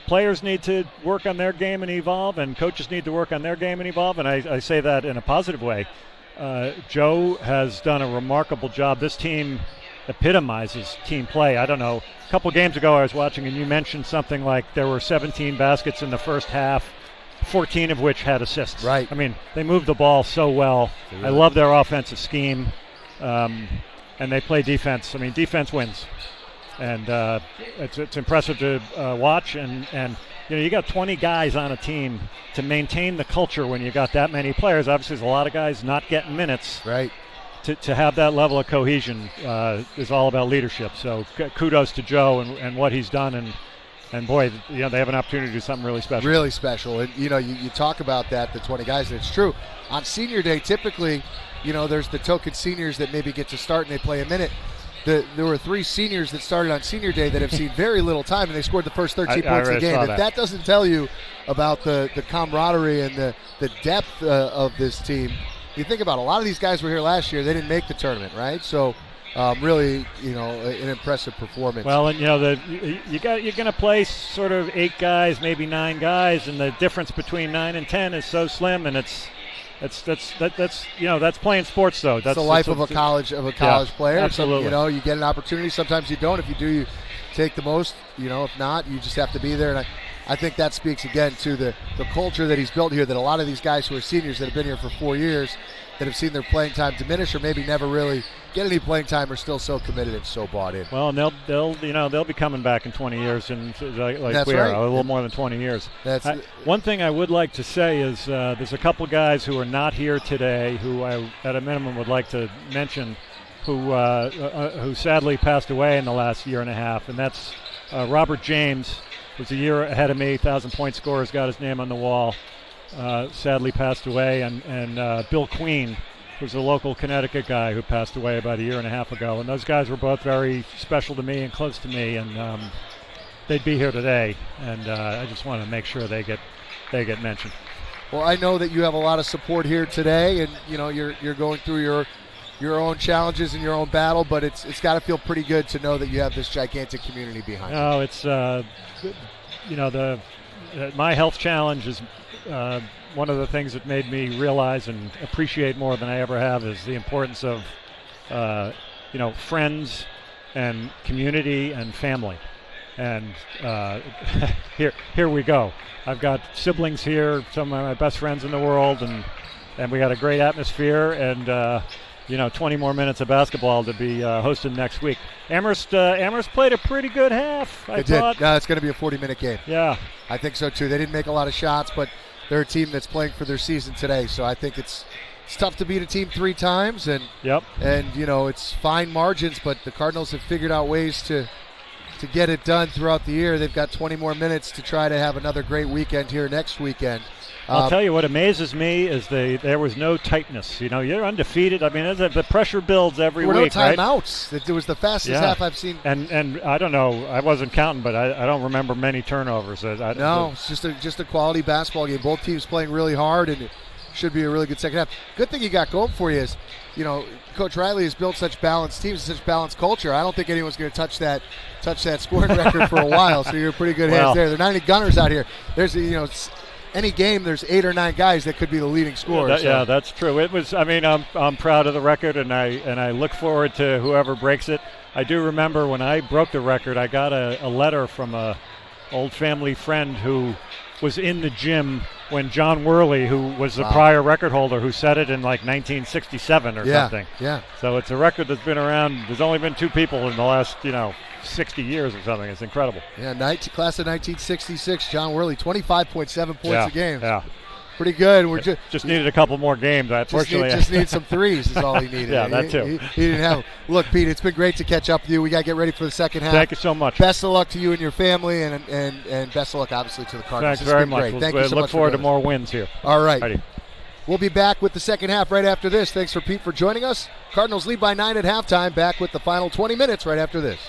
players need to work on their game and evolve, and coaches need to work on their game and evolve, and I say that in a positive way. Joe has done a remarkable job. This team epitomizes team play. I don't know. A couple games ago I was watching, and you mentioned something like there were 17 baskets in the first half, 14 of which had assists. Right. I mean, they move the ball so well. Really. I love their offensive scheme, and they play defense. I mean, defense wins. And it's impressive to watch, and you got 20 guys on a team to maintain the culture when you got that many players. Obviously, there's a lot of guys not getting minutes. Right. To have that level of cohesion is all about leadership. So kudos to Joe and what he's done, and boy, they have an opportunity to do something really special. Really special, and you talk about that, the 20 guys, and it's true. On senior day, typically, there's the token seniors that maybe get to start and they play a minute. There were 3 seniors that started on senior day that have seen very little time, and they scored the first 13 points of the game. If that doesn't tell you about the camaraderie and the depth of this team, you think about a lot of these guys were here last year. They didn't make the tournament, right? So really, an impressive performance. Well, and you're going to play sort of 8 guys, maybe 9 guys, and the difference between 9 and 10 is so slim, and that's playing sports though. That's the life of a college player. Absolutely. You get an opportunity. Sometimes you don't. If you do, you take the most. If not, you just have to be there. And I think that speaks again to the culture that he's built here, that a lot of these guys who are seniors that have been here for 4 years, that have seen their playing time diminish or maybe never really get any playing time, are still so committed and so bought in. Well, and they'll be coming back in 20 years, and like we right. are, a little more than 20 years. One thing I would like to say is there's a couple guys who are not here today who I, at a minimum, would like to mention, who sadly passed away in the last year and a half, and that's Robert James, who's a year ahead of me, 1,000-point scorer, has got his name on the wall. Sadly passed away, and Bill Queen, who's a local Connecticut guy who passed away about a year and a half ago. And those guys were both very special to me and close to me, and they'd be here today. And I just want to make sure they get mentioned. Well, I know that you have a lot of support here today, and you're going through your own challenges and your own battle, but it's got to feel pretty good to know that you have this gigantic community behind you. No, it's my health challenge is one of the things that made me realize and appreciate more than I ever have is the importance of friends and community and family. And here we go. I've got siblings here, some of my best friends in the world, and we got a great atmosphere, and 20 more minutes of basketball to be hosted next week. Amherst played a pretty good half, I thought. No, it's going to be a 40-minute game. Yeah. I think so, too. They didn't make a lot of shots, but they're a team that's playing for their season today, so I think it's tough to beat a team 3 times, and it's fine margins, but the Cardinals have figured out ways to get it done throughout the year. They've got 20 more minutes to try to have another great weekend here next weekend. I'll tell you what amazes me is there was no tightness. You're undefeated. I mean, the pressure builds every week. There were no timeouts. Right? It was the fastest half I've seen. And I don't know. I wasn't counting, but I don't remember many turnovers. It's just a quality basketball game. Both teams playing really hard, and it should be a really good second half. Good thing you got going for you is, Coach Riley has built such balanced teams and such balanced culture. I don't think anyone's going to touch that scoring record for a while. So you're in pretty good hands there. There are 90 gunners out here. There's any game, there's 8 or 9 guys that could be the leading scorer. Yeah, that's true. It was. I mean, I'm proud of the record, and I look forward to whoever breaks it. I do remember when I broke the record, I got a letter from a old family friend who was in the gym when John Worley, who was the prior record holder, who set it in like 1967 or something. Yeah. So it's a record that's been around. There's only been 2 people in the last 60 years or something. It's incredible. Yeah, class of 1966, John Worley, 25.7 points a game. Yeah. Pretty good. We're just needed a couple more games. Just need some threes is all he needed. Yeah, that too. He didn't have. Look, Pete, it's been great to catch up with you. We got to get ready for the second half. Thank you so much. Best of luck to you and your family, and best of luck, obviously, to the Cardinals. Thanks very much. Great. Thank you so much. Look forward to more wins here. All right. Alrighty. We'll be back with the second half right after this. Thanks for Pete for joining us. Cardinals lead by 9 at halftime. Back with the final 20 minutes right after this.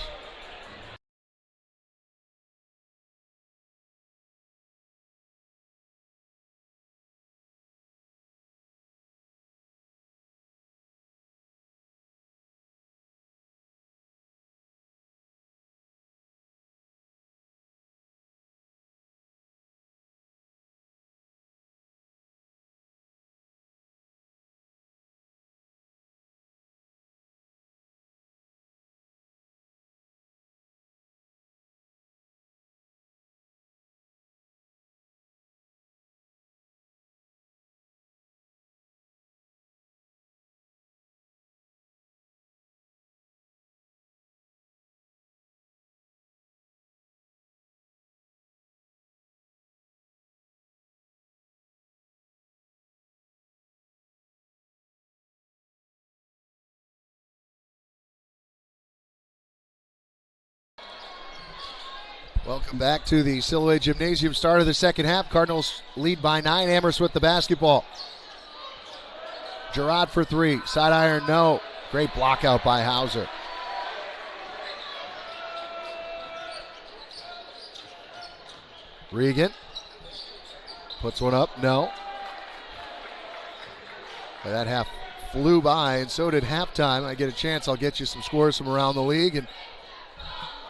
Welcome back to the Silhouette Gymnasium. Start of the second half. Cardinals lead by 9. Amherst with the basketball. Gerard for 3. Side iron, no. Great block out by Hauser. Regan puts one up, no. That half flew by, and so did halftime. I get a chance, I'll get you some scores from around the league. And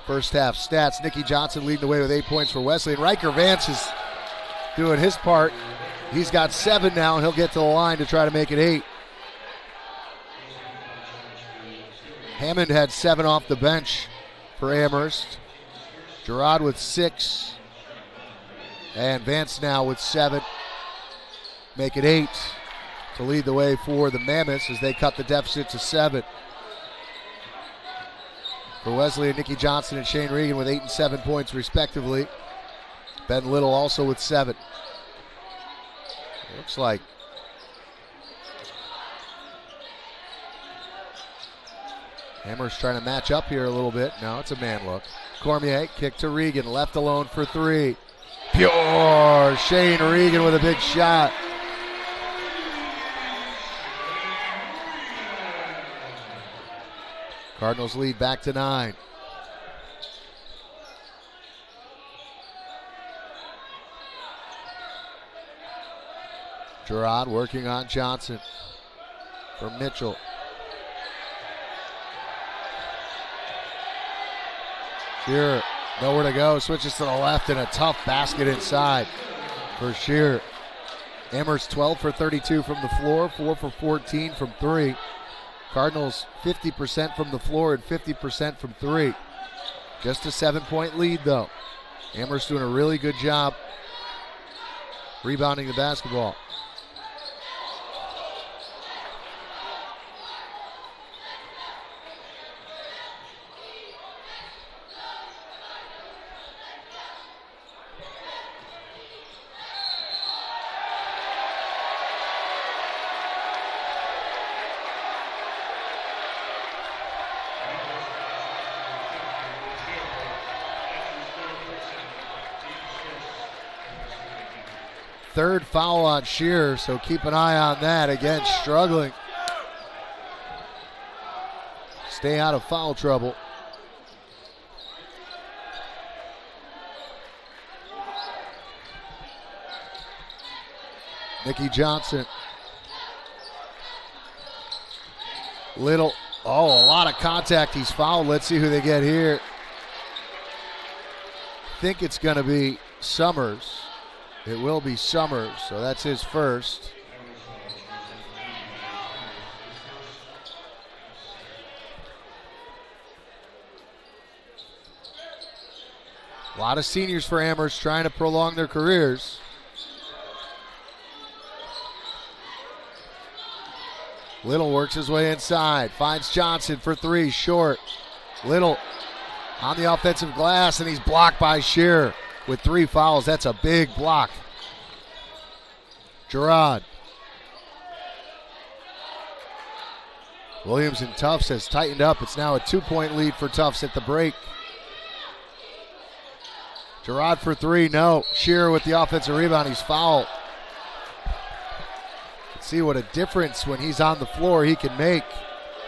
first half stats, Nicky Johnson leading the way with 8 points for Wesleyan. Riker Vance is doing his part. He's got 7 now, and he'll get to the line to try to make it 8. Hammond had 7 off the bench for Amherst. Gerard with 6. And Vance now with 7. Make it 8 to lead the way for the Mammoths as they cut the deficit to 7. For Wesleyan, Nikki Johnson and Shane Regan with 8 and 7 points respectively. Ben Little also with 7. Looks like Amherst trying to match up here a little bit. No, it's a man look. Cormier, kick to Regan, left alone for 3. Pure! Shane Regan with a big shot. Cardinals lead back to 9. Gerard working on Johnson for Mitchell. Shearer, nowhere to go, switches to the left and a tough basket inside for Shearer. Amherst 12 for 32 from the floor, 4 for 14 from 3. Cardinals 50% from the floor and 50% from 3. Just a 7-point lead though. Amherst doing a really good job rebounding the basketball. Third foul on Shearer, so keep an eye on that. Again, struggling. Stay out of foul trouble. Nikki Johnson. Little, a lot of contact. He's fouled. Let's see who they get here. I think it's going to be Summers. It will be Summers, so that's his first. A lot of seniors for Amherst trying to prolong their careers. Little works his way inside, finds Johnson for 3, short. Little on the offensive glass, and he's blocked by Shearer. With 3 fouls, that's a big block. Gerard. Williams and Tufts has tightened up. It's now a 2-point lead for Tufts at the break. Gerard for 3, no. Shearer with the offensive rebound, he's fouled. Let's see what a difference when he's on the floor he can make.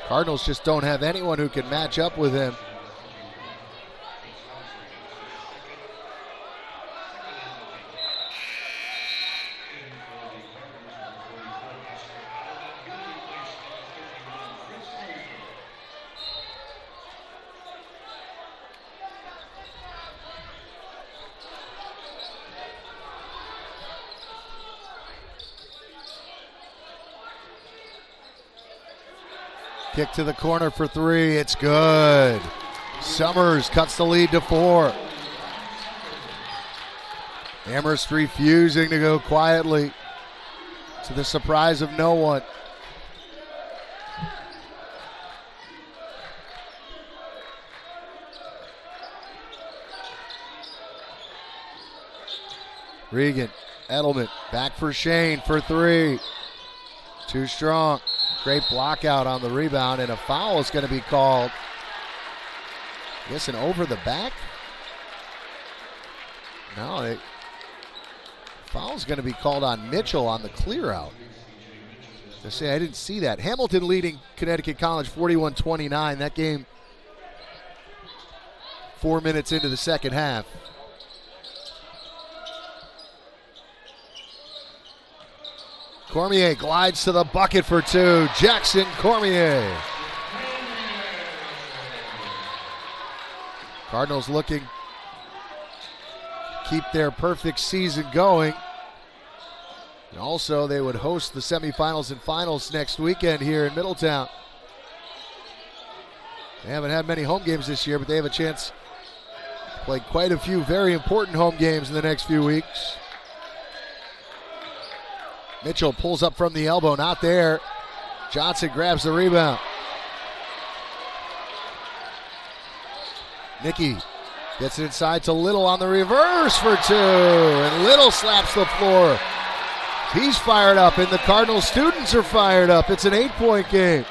Cardinals just don't have anyone who can match up with him. Kick to the corner for 3. It's good. Summers cuts the lead to 4. Amherst refusing to go quietly, to the surprise of no one. Regan, Edelman, back for Shane for 3. Too strong. Great block out on the rebound, and a foul is going to be called. I guess an over the back? No, foul is going to be called on Mitchell on the clear out. I say I didn't see that. Hamilton leading Connecticut College 41-29. That game 4 minutes into the second half. Cormier glides to the bucket for 2. Jackson Cormier. Cardinals looking to keep their perfect season going. And also, they would host the semifinals and finals next weekend here in Middletown. They haven't had many home games this year, but they have a chance Played quite a few very important home games in the next few weeks. Mitchell pulls up from the elbow, not there. Johnson grabs the rebound. Nicky gets it inside to Little on the reverse for two, and Little slaps the floor. He's fired up, and the Cardinal students are fired up. It's an 8-point game.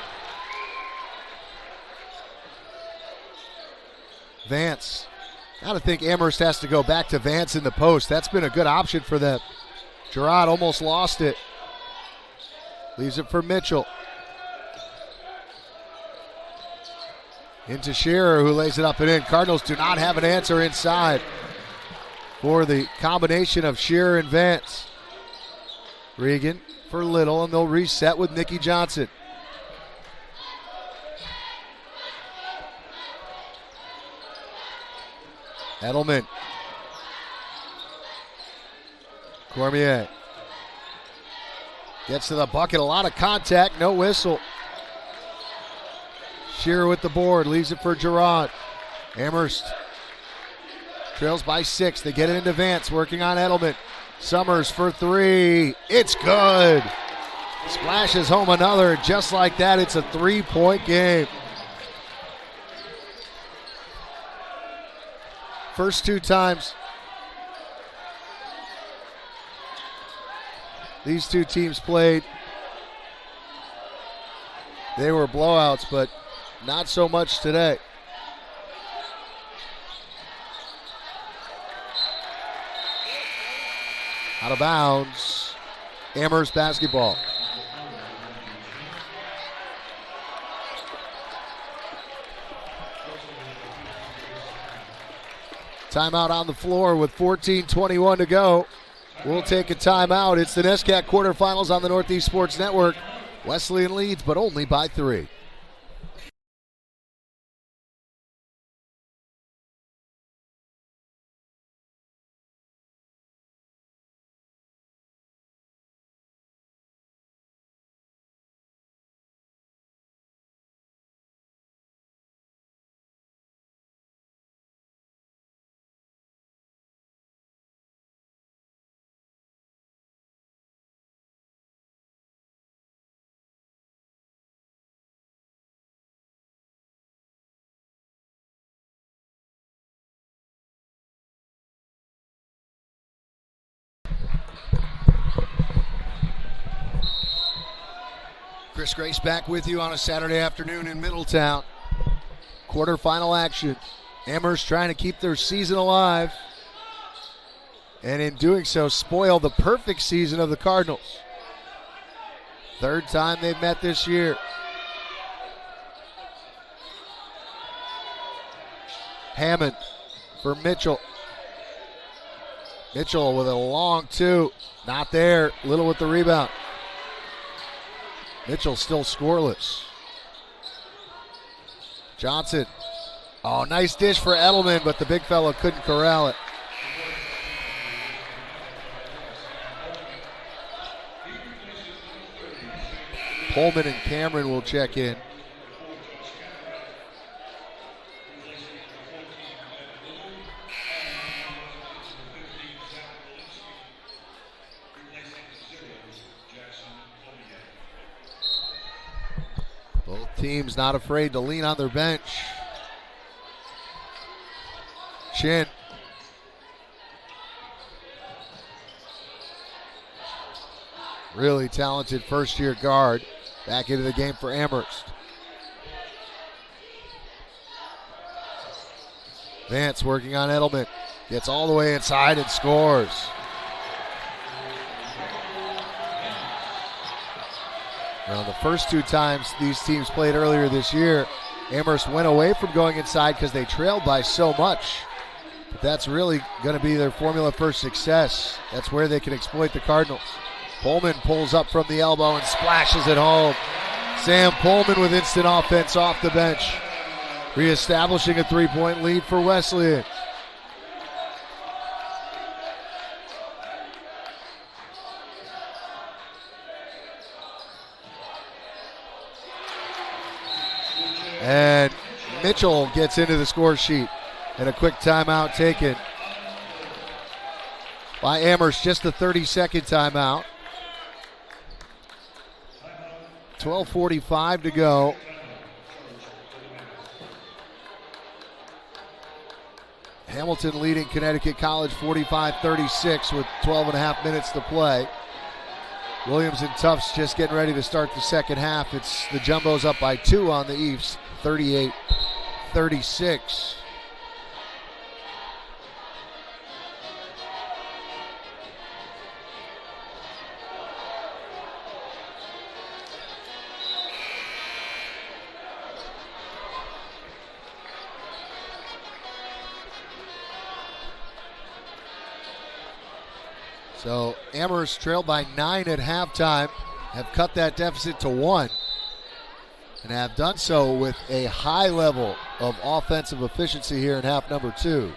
Vance. Gotta think Amherst has to go back to Vance in the post. That's been a good option for them. Gerard almost lost it. Leaves it for Mitchell. Into Shearer, who lays it up and in. Cardinals do not have an answer inside for the combination of Shearer and Vance. Regan for Little, and they'll reset with Nicky Johnson. Edelman. Cormier. Gets to the bucket, a lot of contact, no whistle. Shearer with the board, leaves it for Gerard. Amherst trails by 6. They get it into Vance, working on Edelman. Summers for 3. It's good. Splashes home another. Just like that, it's a 3-point game. First 2 times these 2 teams played, they were blowouts, but not so much today. Out of bounds. Amherst basketball. Timeout on the floor with 14:21 to go. We'll take a timeout. It's the NESCAC quarterfinals on the Northeast Sports Network. Wesleyan leads, but only by 3. Chris Grace back with you on a Saturday afternoon in Middletown. Quarterfinal action. Amherst trying to keep their season alive, and in doing so spoil the perfect season of the Cardinals. 3rd time they've met this year. Hammond for Mitchell. Mitchell with a long 2. Not there. Little with the rebound. Mitchell still scoreless. Johnson. Oh, nice dish for Edelman, but the big fella couldn't corral it. Pullman and Cameron will check in. Both teams not afraid to lean on their bench. Chin. Really talented first-year guard. Back into the game for Amherst. Vance working on Edelman. Gets all the way inside and scores. Well, the first 2 times these teams played earlier this year, Amherst went away from going inside because they trailed by so much. But that's really going to be their formula for success. That's where they can exploit the Cardinals. Pullman pulls up from the elbow and splashes it home. Sam Pullman with instant offense off the bench, reestablishing a 3-point lead for Wesleyan. And Mitchell gets into the score sheet. And a quick timeout taken by Amherst, just a 30-second timeout. 12:45 to go. Hamilton leading Connecticut College 45-36 with 12 and a half minutes to play. Williams and Tufts just getting ready to start the second half. It's the Jumbos up by 2 on the Eves, 38-36. So Amherst trailed by 9 at halftime, have cut that deficit to 1, and have done so with a high level of offensive efficiency here in half number 2.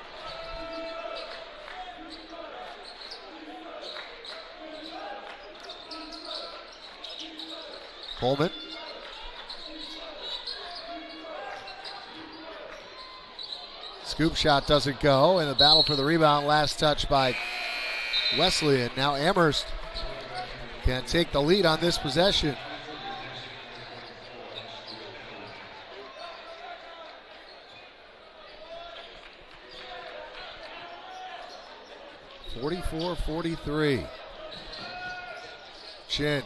Coleman. Scoop shot doesn't go, and the battle for the rebound, last touch by Wesleyan. Now Amherst can take the lead on this possession. (44-43). Chin.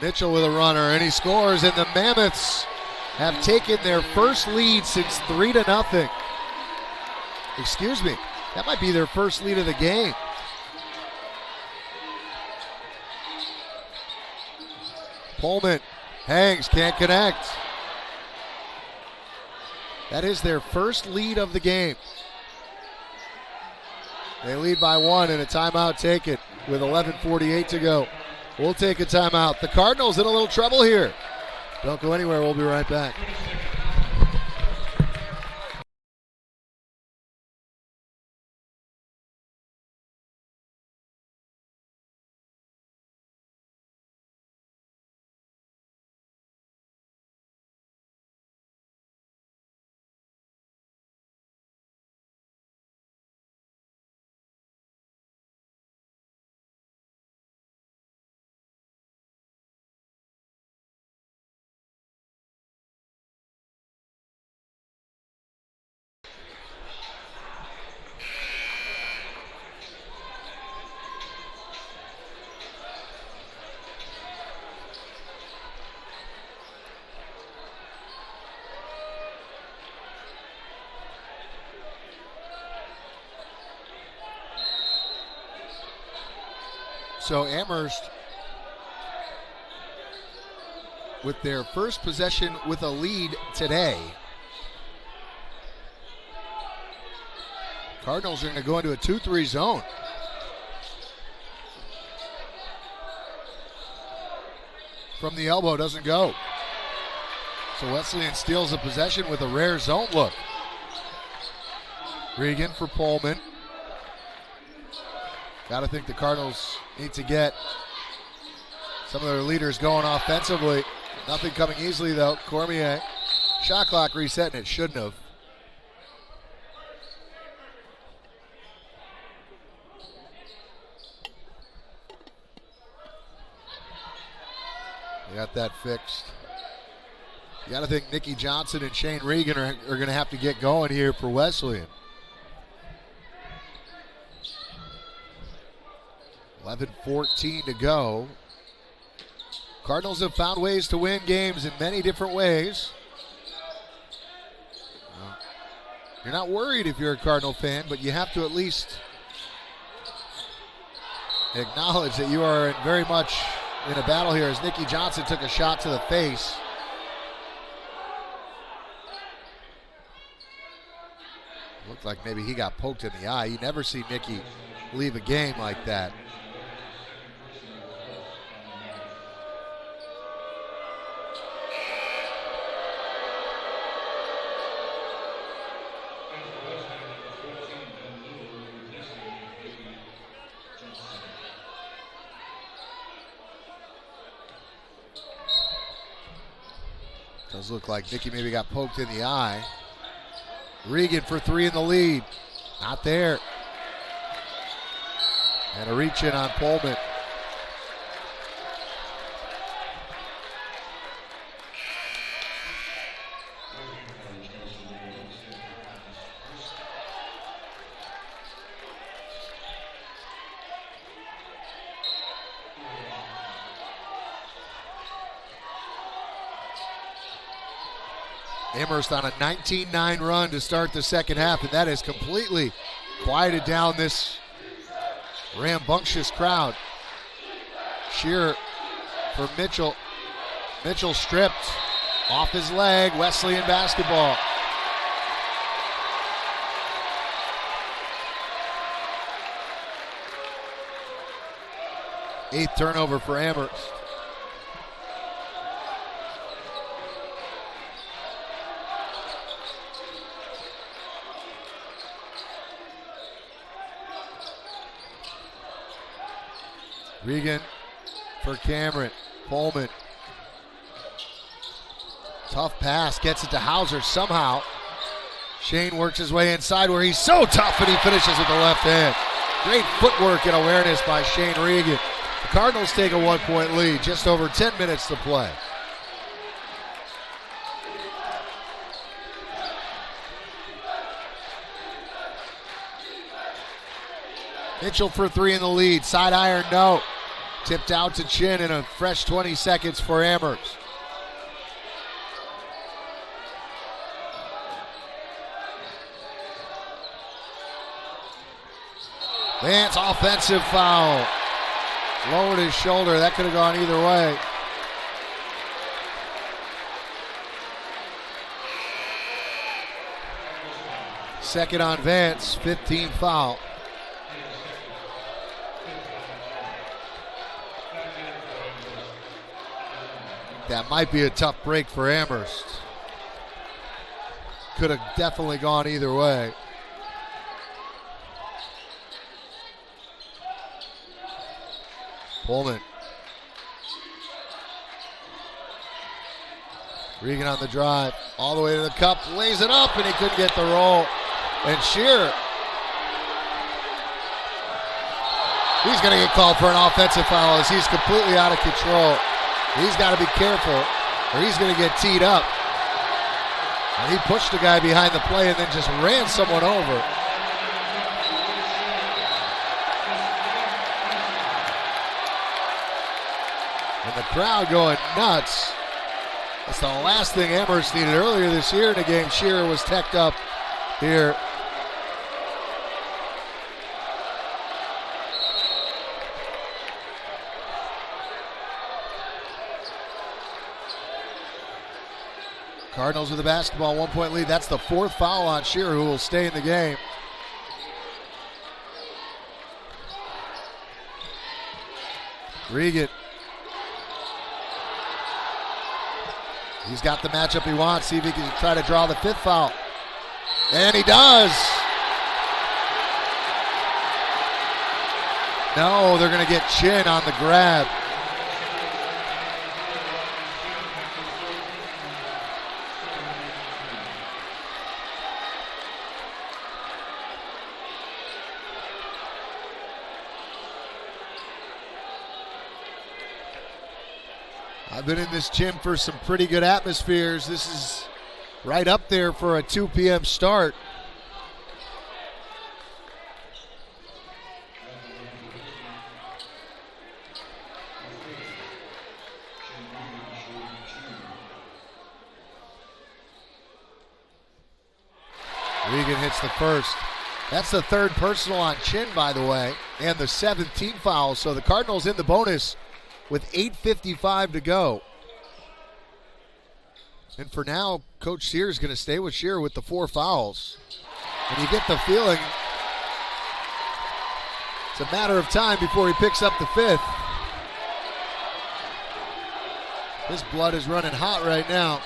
Mitchell with a runner, and he scores, and the Mammoths have taken their first lead since 3-0. Excuse me, that might be their first lead of the game. Pullman hangs, can't connect. That is their first lead of the game. They lead by 1 and a timeout taken with 11:48 to go. We'll take a timeout. The Cardinals in a little trouble here. Don't go anywhere, we'll be right back. So Amherst, with their first possession with a lead today. Cardinals are going to go into a 2-3 zone. From the elbow, doesn't go. So Wesleyan steals the possession with a rare zone look. Regan for Pullman. Got to think the Cardinals need to get some of their leaders going offensively. Nothing coming easily, though. Cormier. Shot clock resetting it. Shouldn't have. They got that fixed. You got to think Nikki Johnson and Shane Regan are going to have to get going here for Wesleyan. 11:14 to go. Cardinals have found ways to win games in many different ways. You're not worried if you're a Cardinal fan, but you have to at least acknowledge that you are very much in a battle here as Nikki Johnson took a shot to the face. Looked like maybe he got poked in the eye. You never see Nikki leave a game like that. Does look like Nikki maybe got poked in the eye. Regan for 3 in the lead. Not there. And a reach in on Pullman. Amherst on a 19-9 run to start the second half, and that has completely quieted down this rambunctious crowd. Shearer for Mitchell. Mitchell stripped off his leg. Wesleyan basketball. Eighth turnover for Amherst. Regan for Cameron. Pullman. Tough pass. Gets it to Hauser somehow. Shane works his way inside where he's so tough, and he finishes with the left hand. Great footwork and awareness by Shane Regan. The Cardinals take a 1-point lead. Just over 10 minutes to play. Mitchell for 3 in the lead. Side iron, no. Tipped out to Chin in a fresh 20 seconds for Amherst. Vance, offensive foul. Lowered his shoulder. That could have gone either way. Second on Vance, 15 foul. That might be a tough break for Amherst. Could have definitely gone either way. Pullman. Regan on the drive. All the way to the cup. Lays it up, and he couldn't get the roll. And Shearer. He's going to get called for an offensive foul as he's completely out of control. He's got to be careful, or he's going to get teed up. And he pushed the guy behind the play and then just ran someone over. And the crowd going nuts. That's the last thing Amherst needed earlier this year in the game. Shearer was teched up here. Cardinals with the basketball, 1-point lead. That's the 4th foul on Shearer, who will stay in the game. Regan. He's got the matchup he wants. See if he can try to draw the 5th foul. And he does. No, they're going to get Chin on the grab. I've been in this gym for some pretty good atmospheres. This is right up there for a 2 p.m. start. Regan hits the first. That's the 3rd personal on Chin, by the way, and the 7th team foul. So the Cardinals in the bonus with 8:55 to go. And for now, Coach Sear is going to stay with Shearer with the 4 fouls. And you get the feeling it's a matter of time before he picks up the 5th. His blood is running hot right now.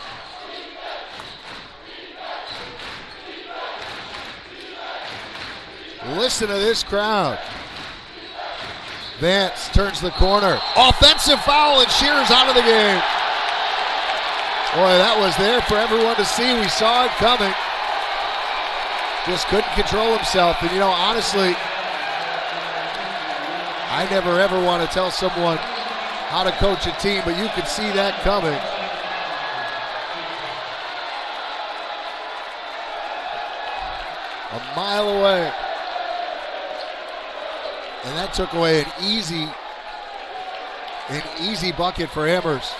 Listen to this crowd. Vance turns the corner. Offensive foul, and Shearer's out of the game. Boy, that was there for everyone to see. We saw it coming. Just couldn't control himself. And, honestly, I never ever want to tell someone how to coach a team, but you could see that coming. A mile away. And that took away an easy bucket for Amherst.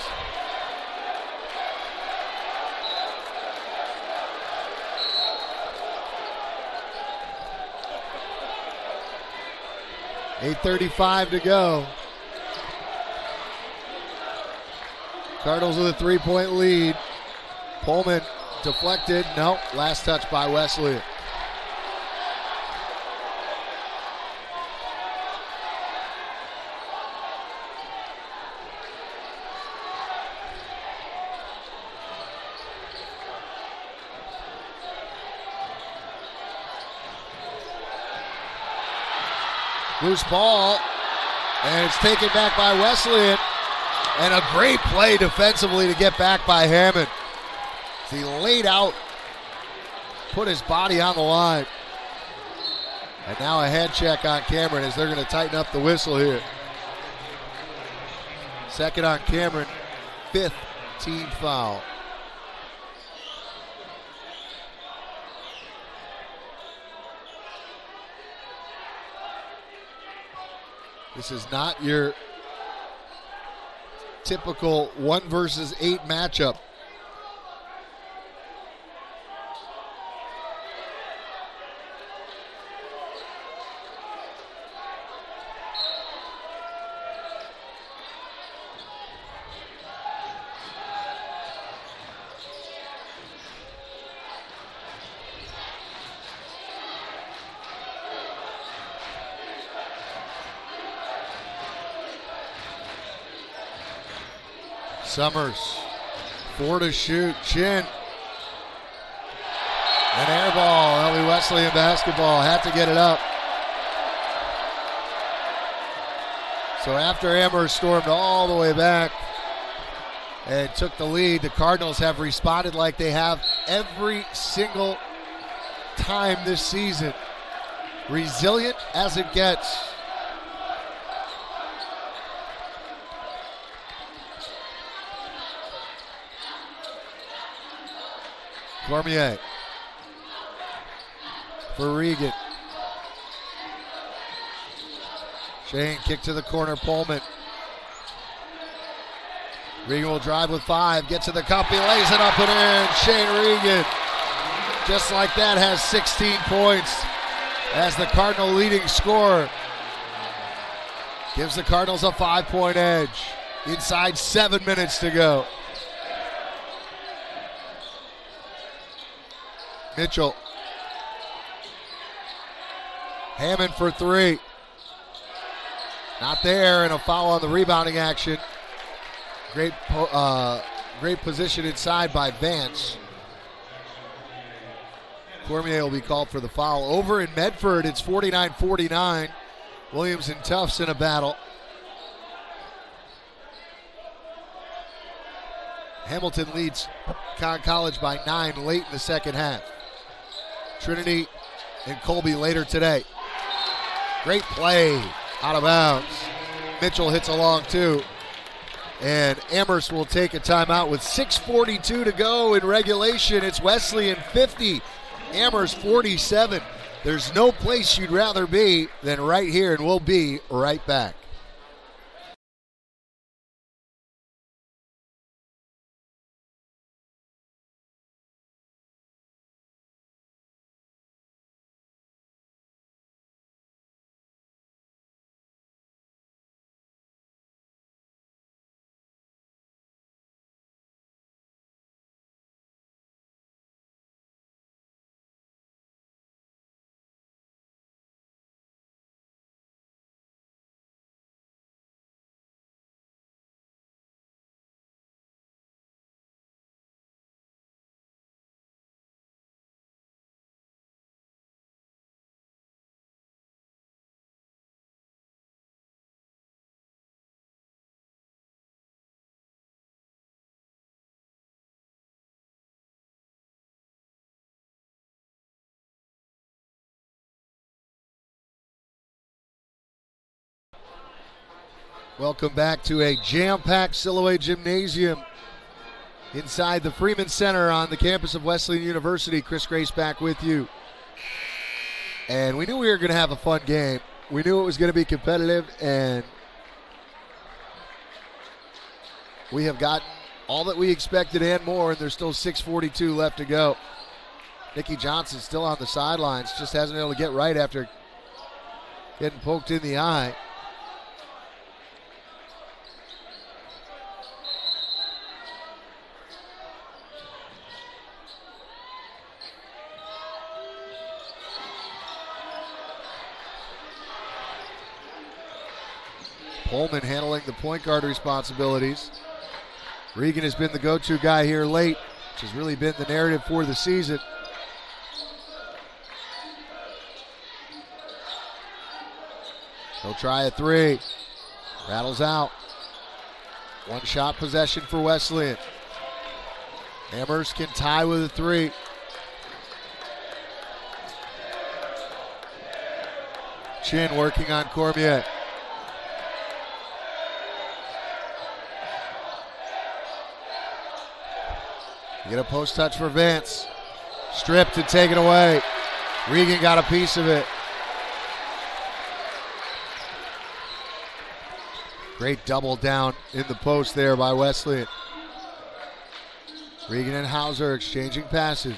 .8:35 to go. Cardinals with a 3-point lead. Pullman deflected. No, last touch by Wesleyan. Loose ball, and it's taken back by Wesleyan. And a great play defensively to get back by Hammond. He laid out, put his body on the line. And now a head check on Cameron as they're going to tighten up the whistle here. Second on Cameron, 5th team foul. This is not your typical 1 versus 8 matchup. Summers, 4 to shoot, Chin. An air ball, that'll be Wesleyan basketball, had to get it up. So after Amherst stormed all the way back and took the lead, the Cardinals have responded like they have every single time this season. Resilient as it gets. Cormier for Regan. Shane kick to the corner, Pullman. Regan will drive with 5, gets to the cup, he lays it up and in. Shane Regan, just like that, has 16 points as the Cardinal leading scorer. Gives the Cardinals a 5-point edge. Inside 7 minutes to go. Mitchell. Hammond for 3. Not there, and a foul on the rebounding action. Great position inside by Vance. Cormier will be called for the foul. Over in Medford, it's 49-49. Williams and Tufts in a battle. Hamilton leads Conn College by 9 late in the second half. Trinity and Colby later today. Great play out of bounds. Mitchell hits a long 2. And Amherst will take a timeout with 6:42 to go in regulation. It's Wesleyan 50, Amherst 47. There's no place you'd rather be than right here, and we'll be right back. Welcome back to a jam-packed Siloé Gymnasium inside the Freeman Center on the campus of Wesleyan University. Chris Grace back with you. And we knew we were going to have a fun game. We knew it was going to be competitive, and we have gotten all that we expected and more, and there's still 6:42 left to go. Nikki Johnson still on the sidelines, just hasn't been able to get right after getting poked in the eye. Pullman handling the point guard responsibilities. Regan has been the go-to guy here late, which has really been the narrative for the season. He'll try a three. Rattles out. One shot possession for Wesleyan. Amherst can tie with a three. Chin working on Cormier. You get a post touch for Vance. Stripped and taken away. Regan got a piece of it. Great double down in the post there by Wesleyan. Regan and Hauser exchanging passes.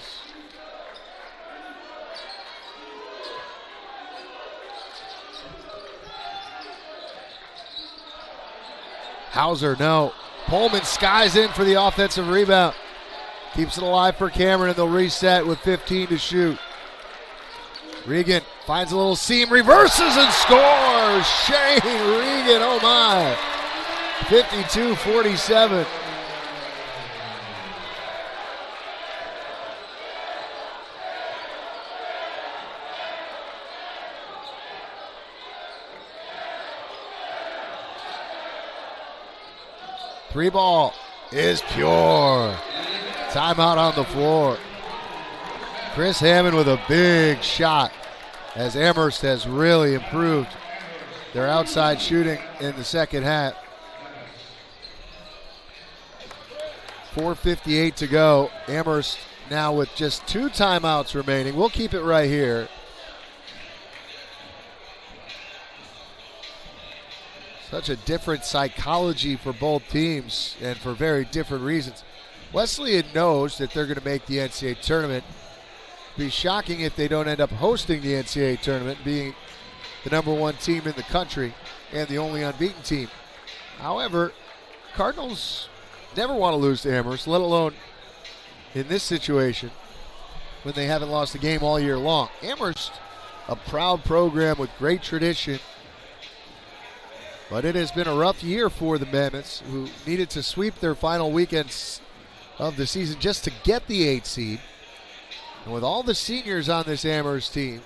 Hauser, no. Pullman skies in for the offensive rebound. Keeps it alive for Cameron, and they'll reset with 15 to shoot. Regan finds a little seam, reverses and scores! Shane Regan, oh my! 52-47. Three ball is pure. Timeout on the floor. Chris Hammond with a big shot as Amherst has really improved their outside shooting in the second half. 4:58 to go. Amherst now with just 2 timeouts remaining. We'll keep it right here. Such a different psychology for both teams and for very different reasons. Wesleyan knows that they're going to make the NCAA tournament. It'd be shocking if they don't end up hosting the NCAA tournament, being the #1 team in the country and the only unbeaten team. However, Cardinals never want to lose to Amherst, let alone in this situation when they haven't lost a game all year long. Amherst, a proud program with great tradition, but it has been a rough year for the Mammoths, who needed to sweep their final weekends of the season just to get the 8th seed. And with all the seniors on this Amherst team,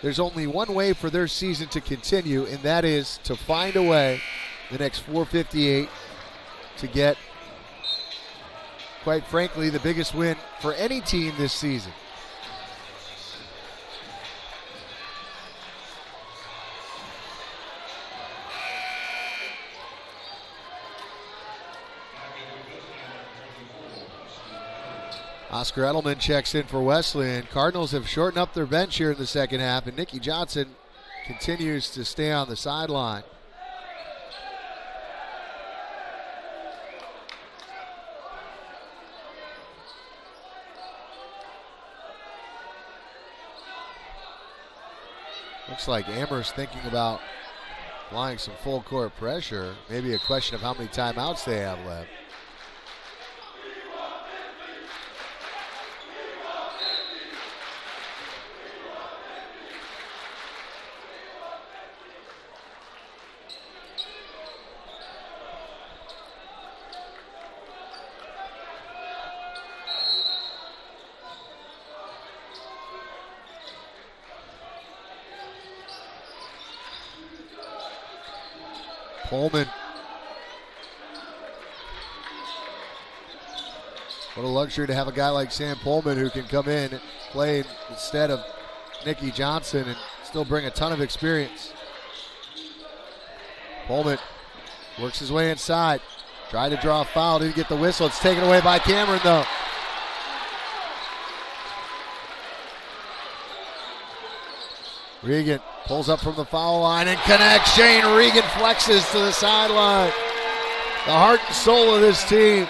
there's only one way for their season to continue, and that is to find a way the next 4:58 to get, quite frankly, the biggest win for any team this season. Oscar Edelman checks in for Wesleyan. Cardinals have shortened up their bench here in the second half, and Nikki Johnson continues to stay on the sideline. Looks like Amherst thinking about applying some full court pressure. Maybe a question of how many timeouts they have left. Pullman. What a luxury to have a guy like Sam Pullman who can come in and play instead of Nikki Johnson and still bring a ton of experience. Pullman works his way inside. Tried to draw a foul, didn't get the whistle. It's taken away by Cameron, though. Regan pulls up from the foul line and connects. Shane Regan flexes to the sideline. The heart and soul of this team.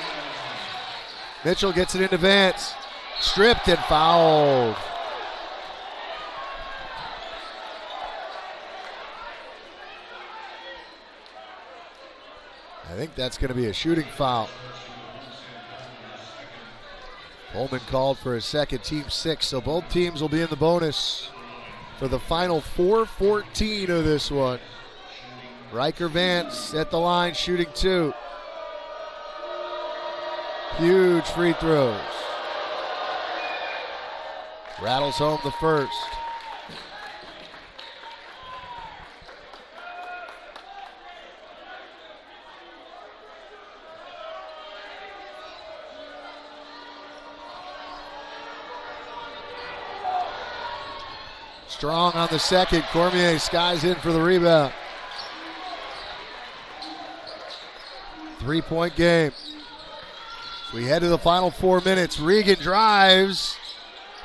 Mitchell gets it into Vance. Stripped and fouled. I think that's going to be a shooting foul. Pullman called for his second, team 6, so both teams will be in the bonus for the final 4:14 of this one. Riker Vance at the line shooting 2. Huge free throws. Rattles home the first. Strong on the second. Cormier skies in for the rebound. 3-point game. We head to the final 4 minutes. Regan drives.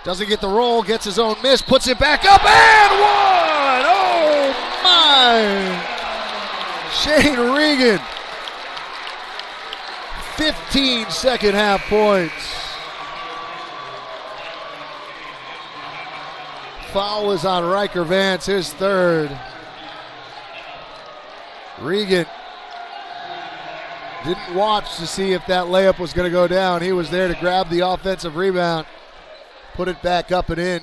Doesn't get the roll. Gets his own miss. Puts it back up and one! Oh my! Shane Regan. 15 second half points. Foul is on Riker Vance, his third. Regan didn't watch to see if that layup was going to go down. He was there to grab the offensive rebound, put it back up and in.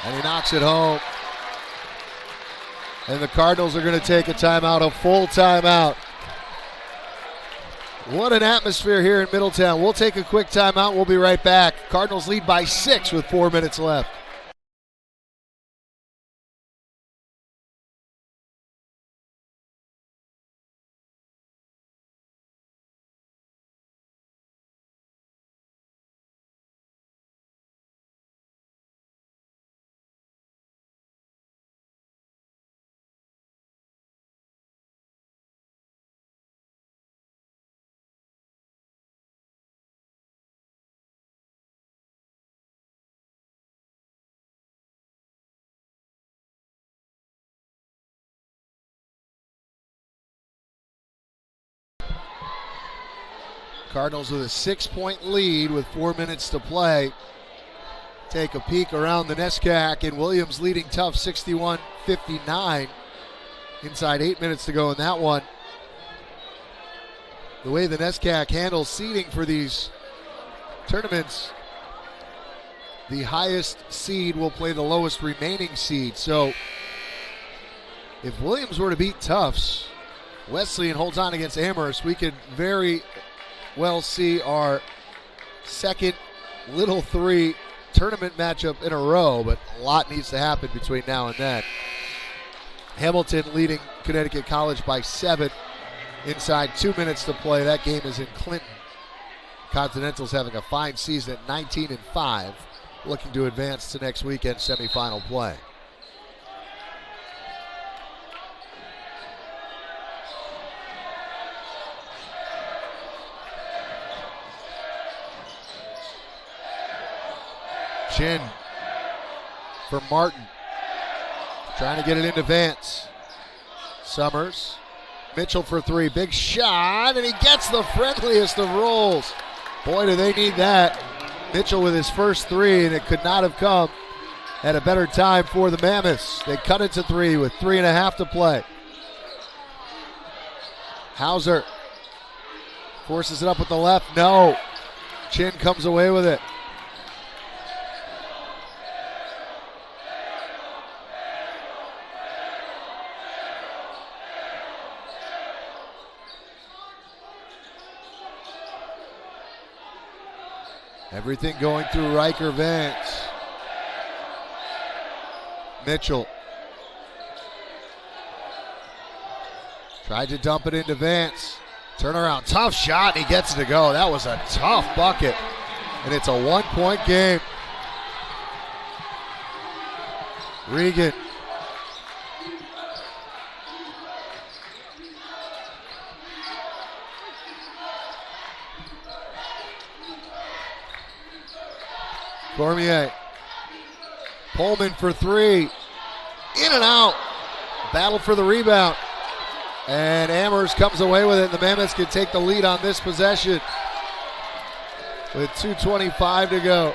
And he knocks it home. And the Cardinals are going to take a timeout, a full timeout. What an atmosphere here in Middletown. We'll take a quick timeout. We'll be right back. Cardinals lead by 6 with 4 minutes left. Cardinals with a 6-point lead with 4 minutes to play. Take a peek around the NESCAC, and Williams leading tough 61-59. Inside 8 minutes to go in that one. The way the NESCAC handles seeding for these tournaments, the highest seed will play the lowest remaining seed. So if Williams were to beat Tufts, Wesleyan holds on against Amherst, we could very well see our second Little 3 tournament matchup in a row, but a lot needs to happen between now and then. Hamilton leading Connecticut College by 7 inside 2 minutes to play. That game is in Clinton. Continentals having a fine season at 19-5, looking to advance to next weekend semifinal play. Chin for Martin. Trying to get it into Vance. Summers. Mitchell for 3. Big shot, and he gets the friendliest of rolls. Boy, do they need that. Mitchell with his first 3, and it could not have come at a better time for the Mammoths. They cut it to 3 with 3.5 to play. Hauser forces it up with the left. No. Chin comes away with it. Everything going through Riker Vance. Mitchell tried to dump it into Vance. Turnaround, tough shot, and he gets it to go. That was a tough bucket, and it's a 1-point game. Regan. Cormier. Pullman for three. In and out. Battle for the rebound. And Amherst comes away with it. The Mammoths can take the lead on this possession with 2:25 to go.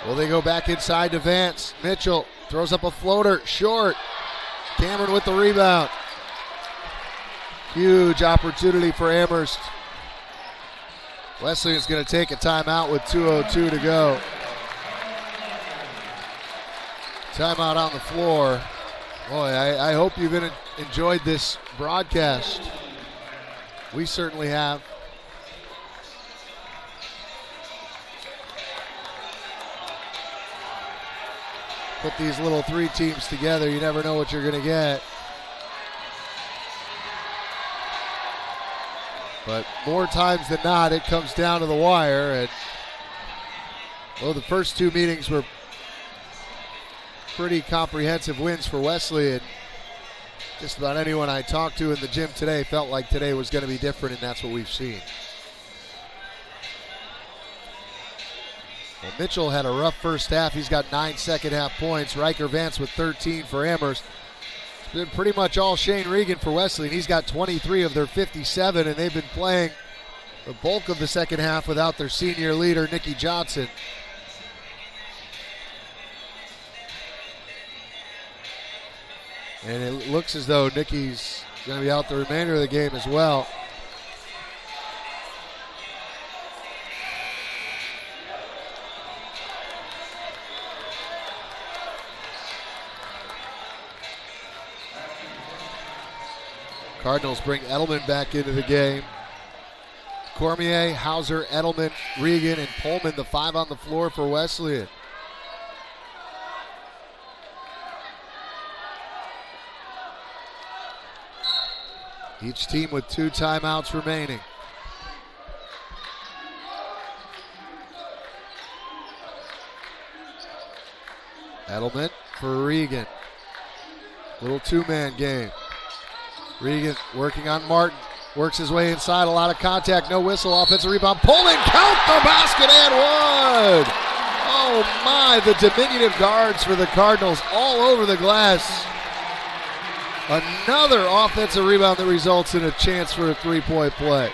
Will they go back inside to Vance? Mitchell throws up a floater, short. Cameron with the rebound. Huge opportunity for Amherst. Wesleyan's going to take a timeout with 2:02 to go. Timeout on the floor. Boy, I hope you've enjoyed this broadcast. We certainly have. Put these little three teams together, you never know what you're going to get. But more times than not, it comes down to the wire. And well, the first two meetings were pretty comprehensive wins for Wesleyan. Just about anyone I talked to in the gym today felt like today was going to be different, and that's what we've seen. Well, Mitchell had a rough first half. He's got 9 second half points. Riker Vance with 13 for Amherst. It's been pretty much all Shane Regan for Wesleyan. He's got 23 of their 57, and they've been playing the bulk of the second half without their senior leader, Nikki Johnson. And it looks as though Nikki's going to be out the remainder of the game as well. Cardinals bring Edelman back into the game. Cormier, Hauser, Edelman, Regan, and Pullman, the five on the floor for Wesleyan. Each team with 2 timeouts remaining. Edelman for Regan. Little two-man game. Regan working on Martin. Works his way inside. A lot of contact. No whistle. Offensive rebound. Pullman. Count the basket and one. Oh my. The diminutive guards for the Cardinals all over the glass. Another offensive rebound that results in a chance for a three-point play.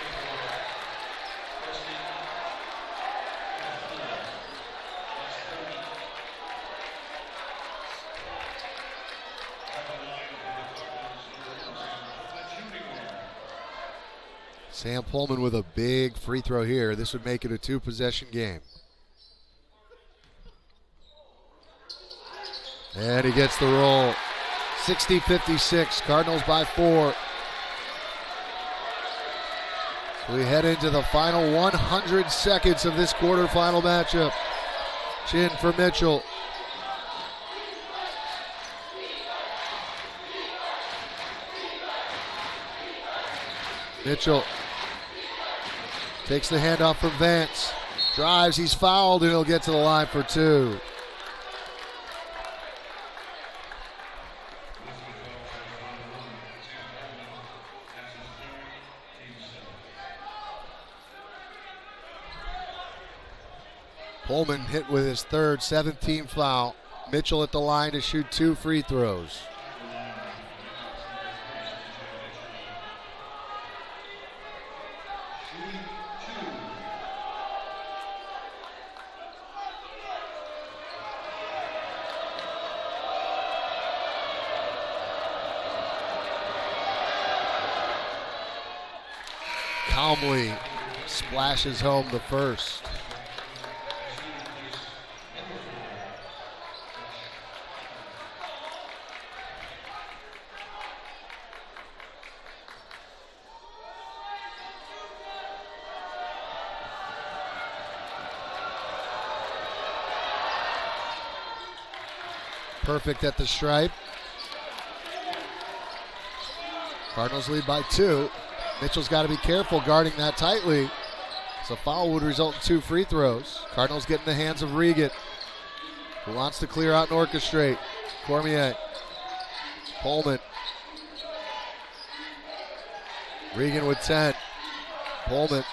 Sam Pullman with a big free throw here. This would make it a 2-possession game. And he gets the roll. 60-56, Cardinals by 4. We head into the final 100 seconds of this quarterfinal matchup. Chin for Mitchell. Mitchell takes the handoff from Vance. Drives, he's fouled, and he'll get to the line for 2. Pullman hit with his third, 7th team foul. Mitchell at the line to shoot 2 free throws. Calmly splashes home the first. Perfect at the stripe. Cardinals lead by 2. Mitchell's got to be careful guarding that tightly. So foul would result in 2 free throws. Cardinals get in the hands of Regan, who wants to clear out and orchestrate. Cormier. Pullman. Regan with 10. Pullman.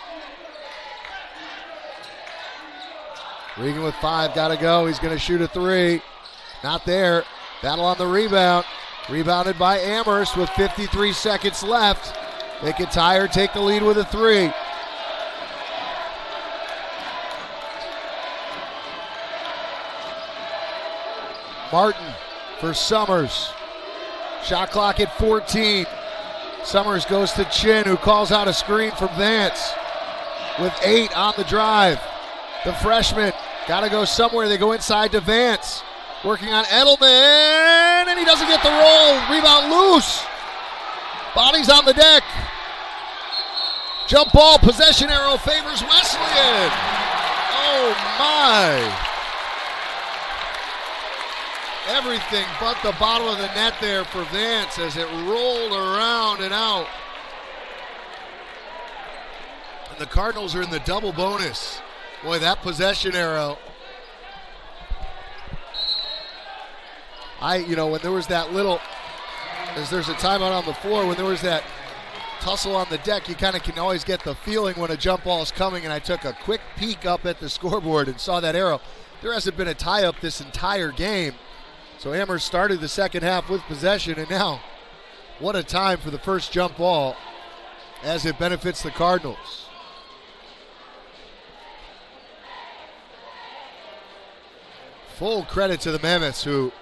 Regan with 5, got to go. He's going to shoot a 3. Not there. Battle on the rebound. Rebounded by Amherst with 53 seconds left. They can tie or take the lead with a 3. Martin for Summers. Shot clock at 14. Summers goes to Chin, who calls out a screen from Vance with 8 on the drive. The freshman got to go somewhere. They go inside to Vance. Working on Edelman, and he doesn't get the roll. Rebound loose. Bodies on the deck. Jump ball, possession arrow favors Wesleyan. Oh my. Everything but the bottom of the net there for Vance as it rolled around and out. And the Cardinals are in the double bonus. Boy, that possession arrow. When there was that little, as there's a timeout on the floor, when there was that tussle on the deck, you kind of can always get the feeling when a jump ball is coming, and I took a quick peek up at the scoreboard and saw that arrow. There hasn't been a tie-up this entire game. So Amherst started the second half with possession, and now what a time for the first jump ball as it benefits the Cardinals. Full credit to the Mammoths, who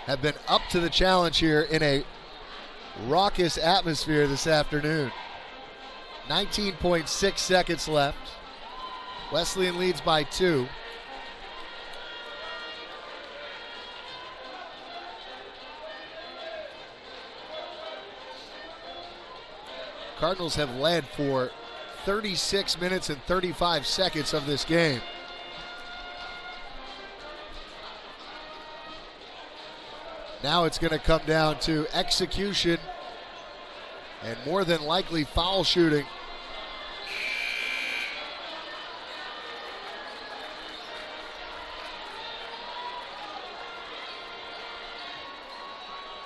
have been up to the challenge here in a raucous atmosphere this afternoon. 19.6 seconds left. Wesleyan leads by 2. Cardinals have led for 36 minutes and 35 seconds of this game. Now it's going to come down to execution and more than likely foul shooting.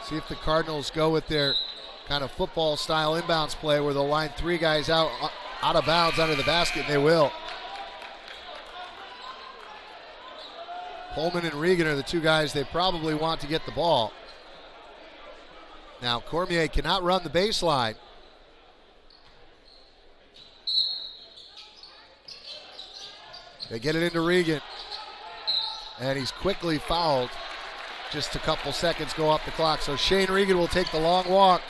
See if the Cardinals go with their kind of football style inbounds play where they'll line 3 guys out of bounds under the basket, and they will. Pullman and Regan are the 2 guys they probably want to get the ball. Now Cormier cannot run the baseline. They get it into Regan, and he's quickly fouled. Just a couple seconds go off the clock, so Shane Regan will take the long walk.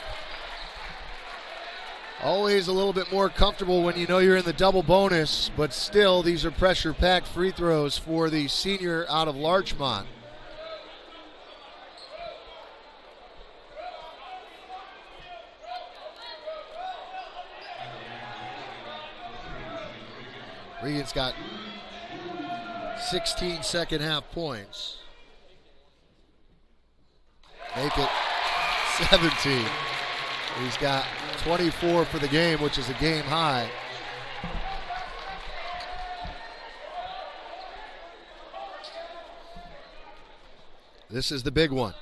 Always a little bit more comfortable when you know you're in the double bonus, but still these are pressure-packed free throws for the senior out of Larchmont. Regan's got 16 second half points. Make it 17. He's got 24 for the game, which is a game high. This is the big one.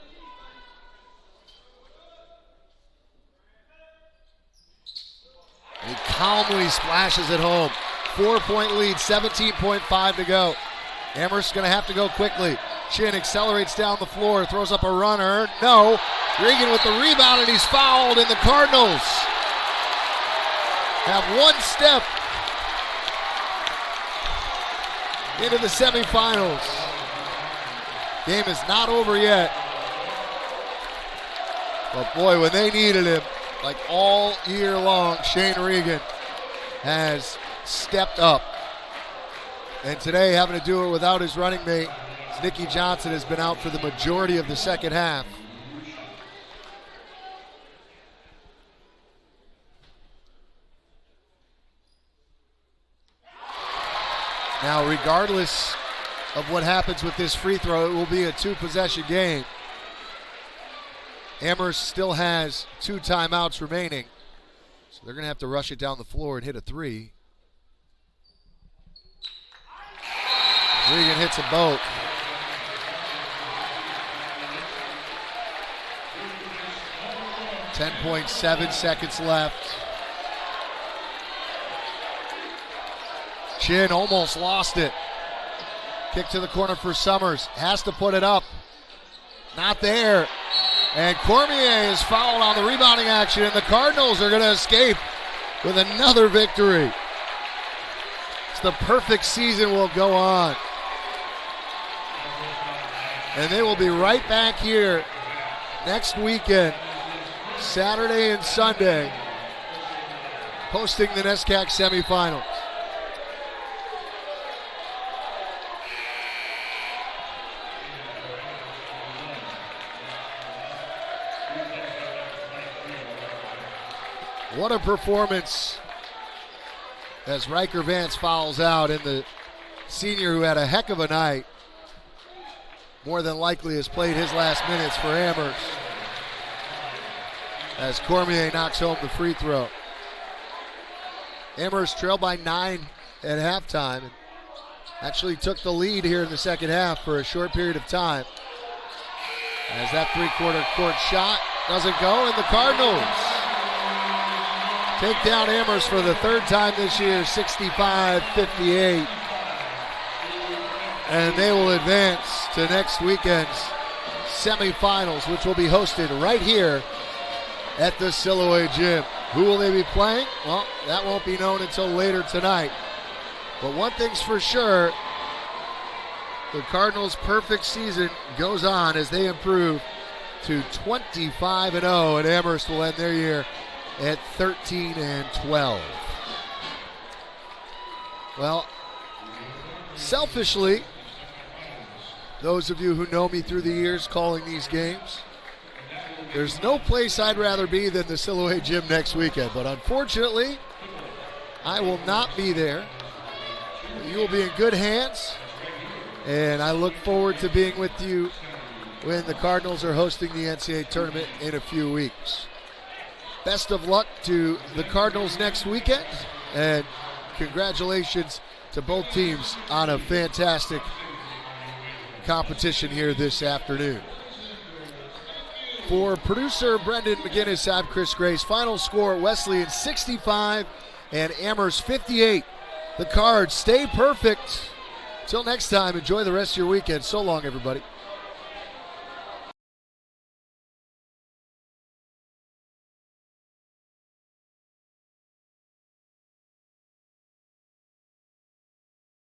He calmly splashes it home. 4-point lead, 17.5 to go. Amherst's going to have to go quickly. Chin accelerates down the floor, throws up a runner. No. Regan with the rebound, and he's fouled, and the Cardinals have one step into the semifinals. Game is not over yet. But boy, when they needed him, like all year long, Shane Regan has stepped up. And today, having to do it without his running mate, Nicky Johnson has been out for the majority of the second half. Now, regardless of what happens with this free throw, it will be a 2-possession game. Amherst still has 2 timeouts remaining. So they're going to have to rush it down the floor and hit a three. Regan hits them both. .7 seconds left. Chin almost lost it. Kick to the corner for Summers. Has to put it up. Not there. And Cormier is fouled on the rebounding action, and the Cardinals are going to escape with another victory. It's the perfect season will go on. And they will be right back here next weekend, Saturday and Sunday, hosting the NESCAC semifinals. What a performance as Riker Vance fouls out, and the senior who had a heck of a night more than likely has played his last minutes for Amherst as Cormier knocks home the free throw. Amherst trailed by 9 at halftime and actually took the lead here in the second half for a short period of time. As that three-quarter court shot doesn't go, and the Cardinals take down Amherst for the third time this year, 65-58. And they will advance to next weekend's semifinals, which will be hosted right here at the Siloé Gym. Who will they be playing? Well, that won't be known until later tonight. But one thing's for sure, the Cardinals' perfect season goes on as they improve to 25-0, and Amherst will end their year at 13-12. Well, selfishly, those of you who know me through the years calling these games, there's no place I'd rather be than the Siloé Gym next weekend. But unfortunately, I will not be there. You will be in good hands, and I look forward to being with you when the Cardinals are hosting the NCAA tournament in a few weeks. Best of luck to the Cardinals next weekend, and congratulations to both teams on a fantastic competition here this afternoon. For producer Brendan McGinnis, I'm Chris Grace. Final score, Wesleyan 65 and Amherst 58. The Cards stay perfect. Till next time, enjoy the rest of your weekend. So long, everybody.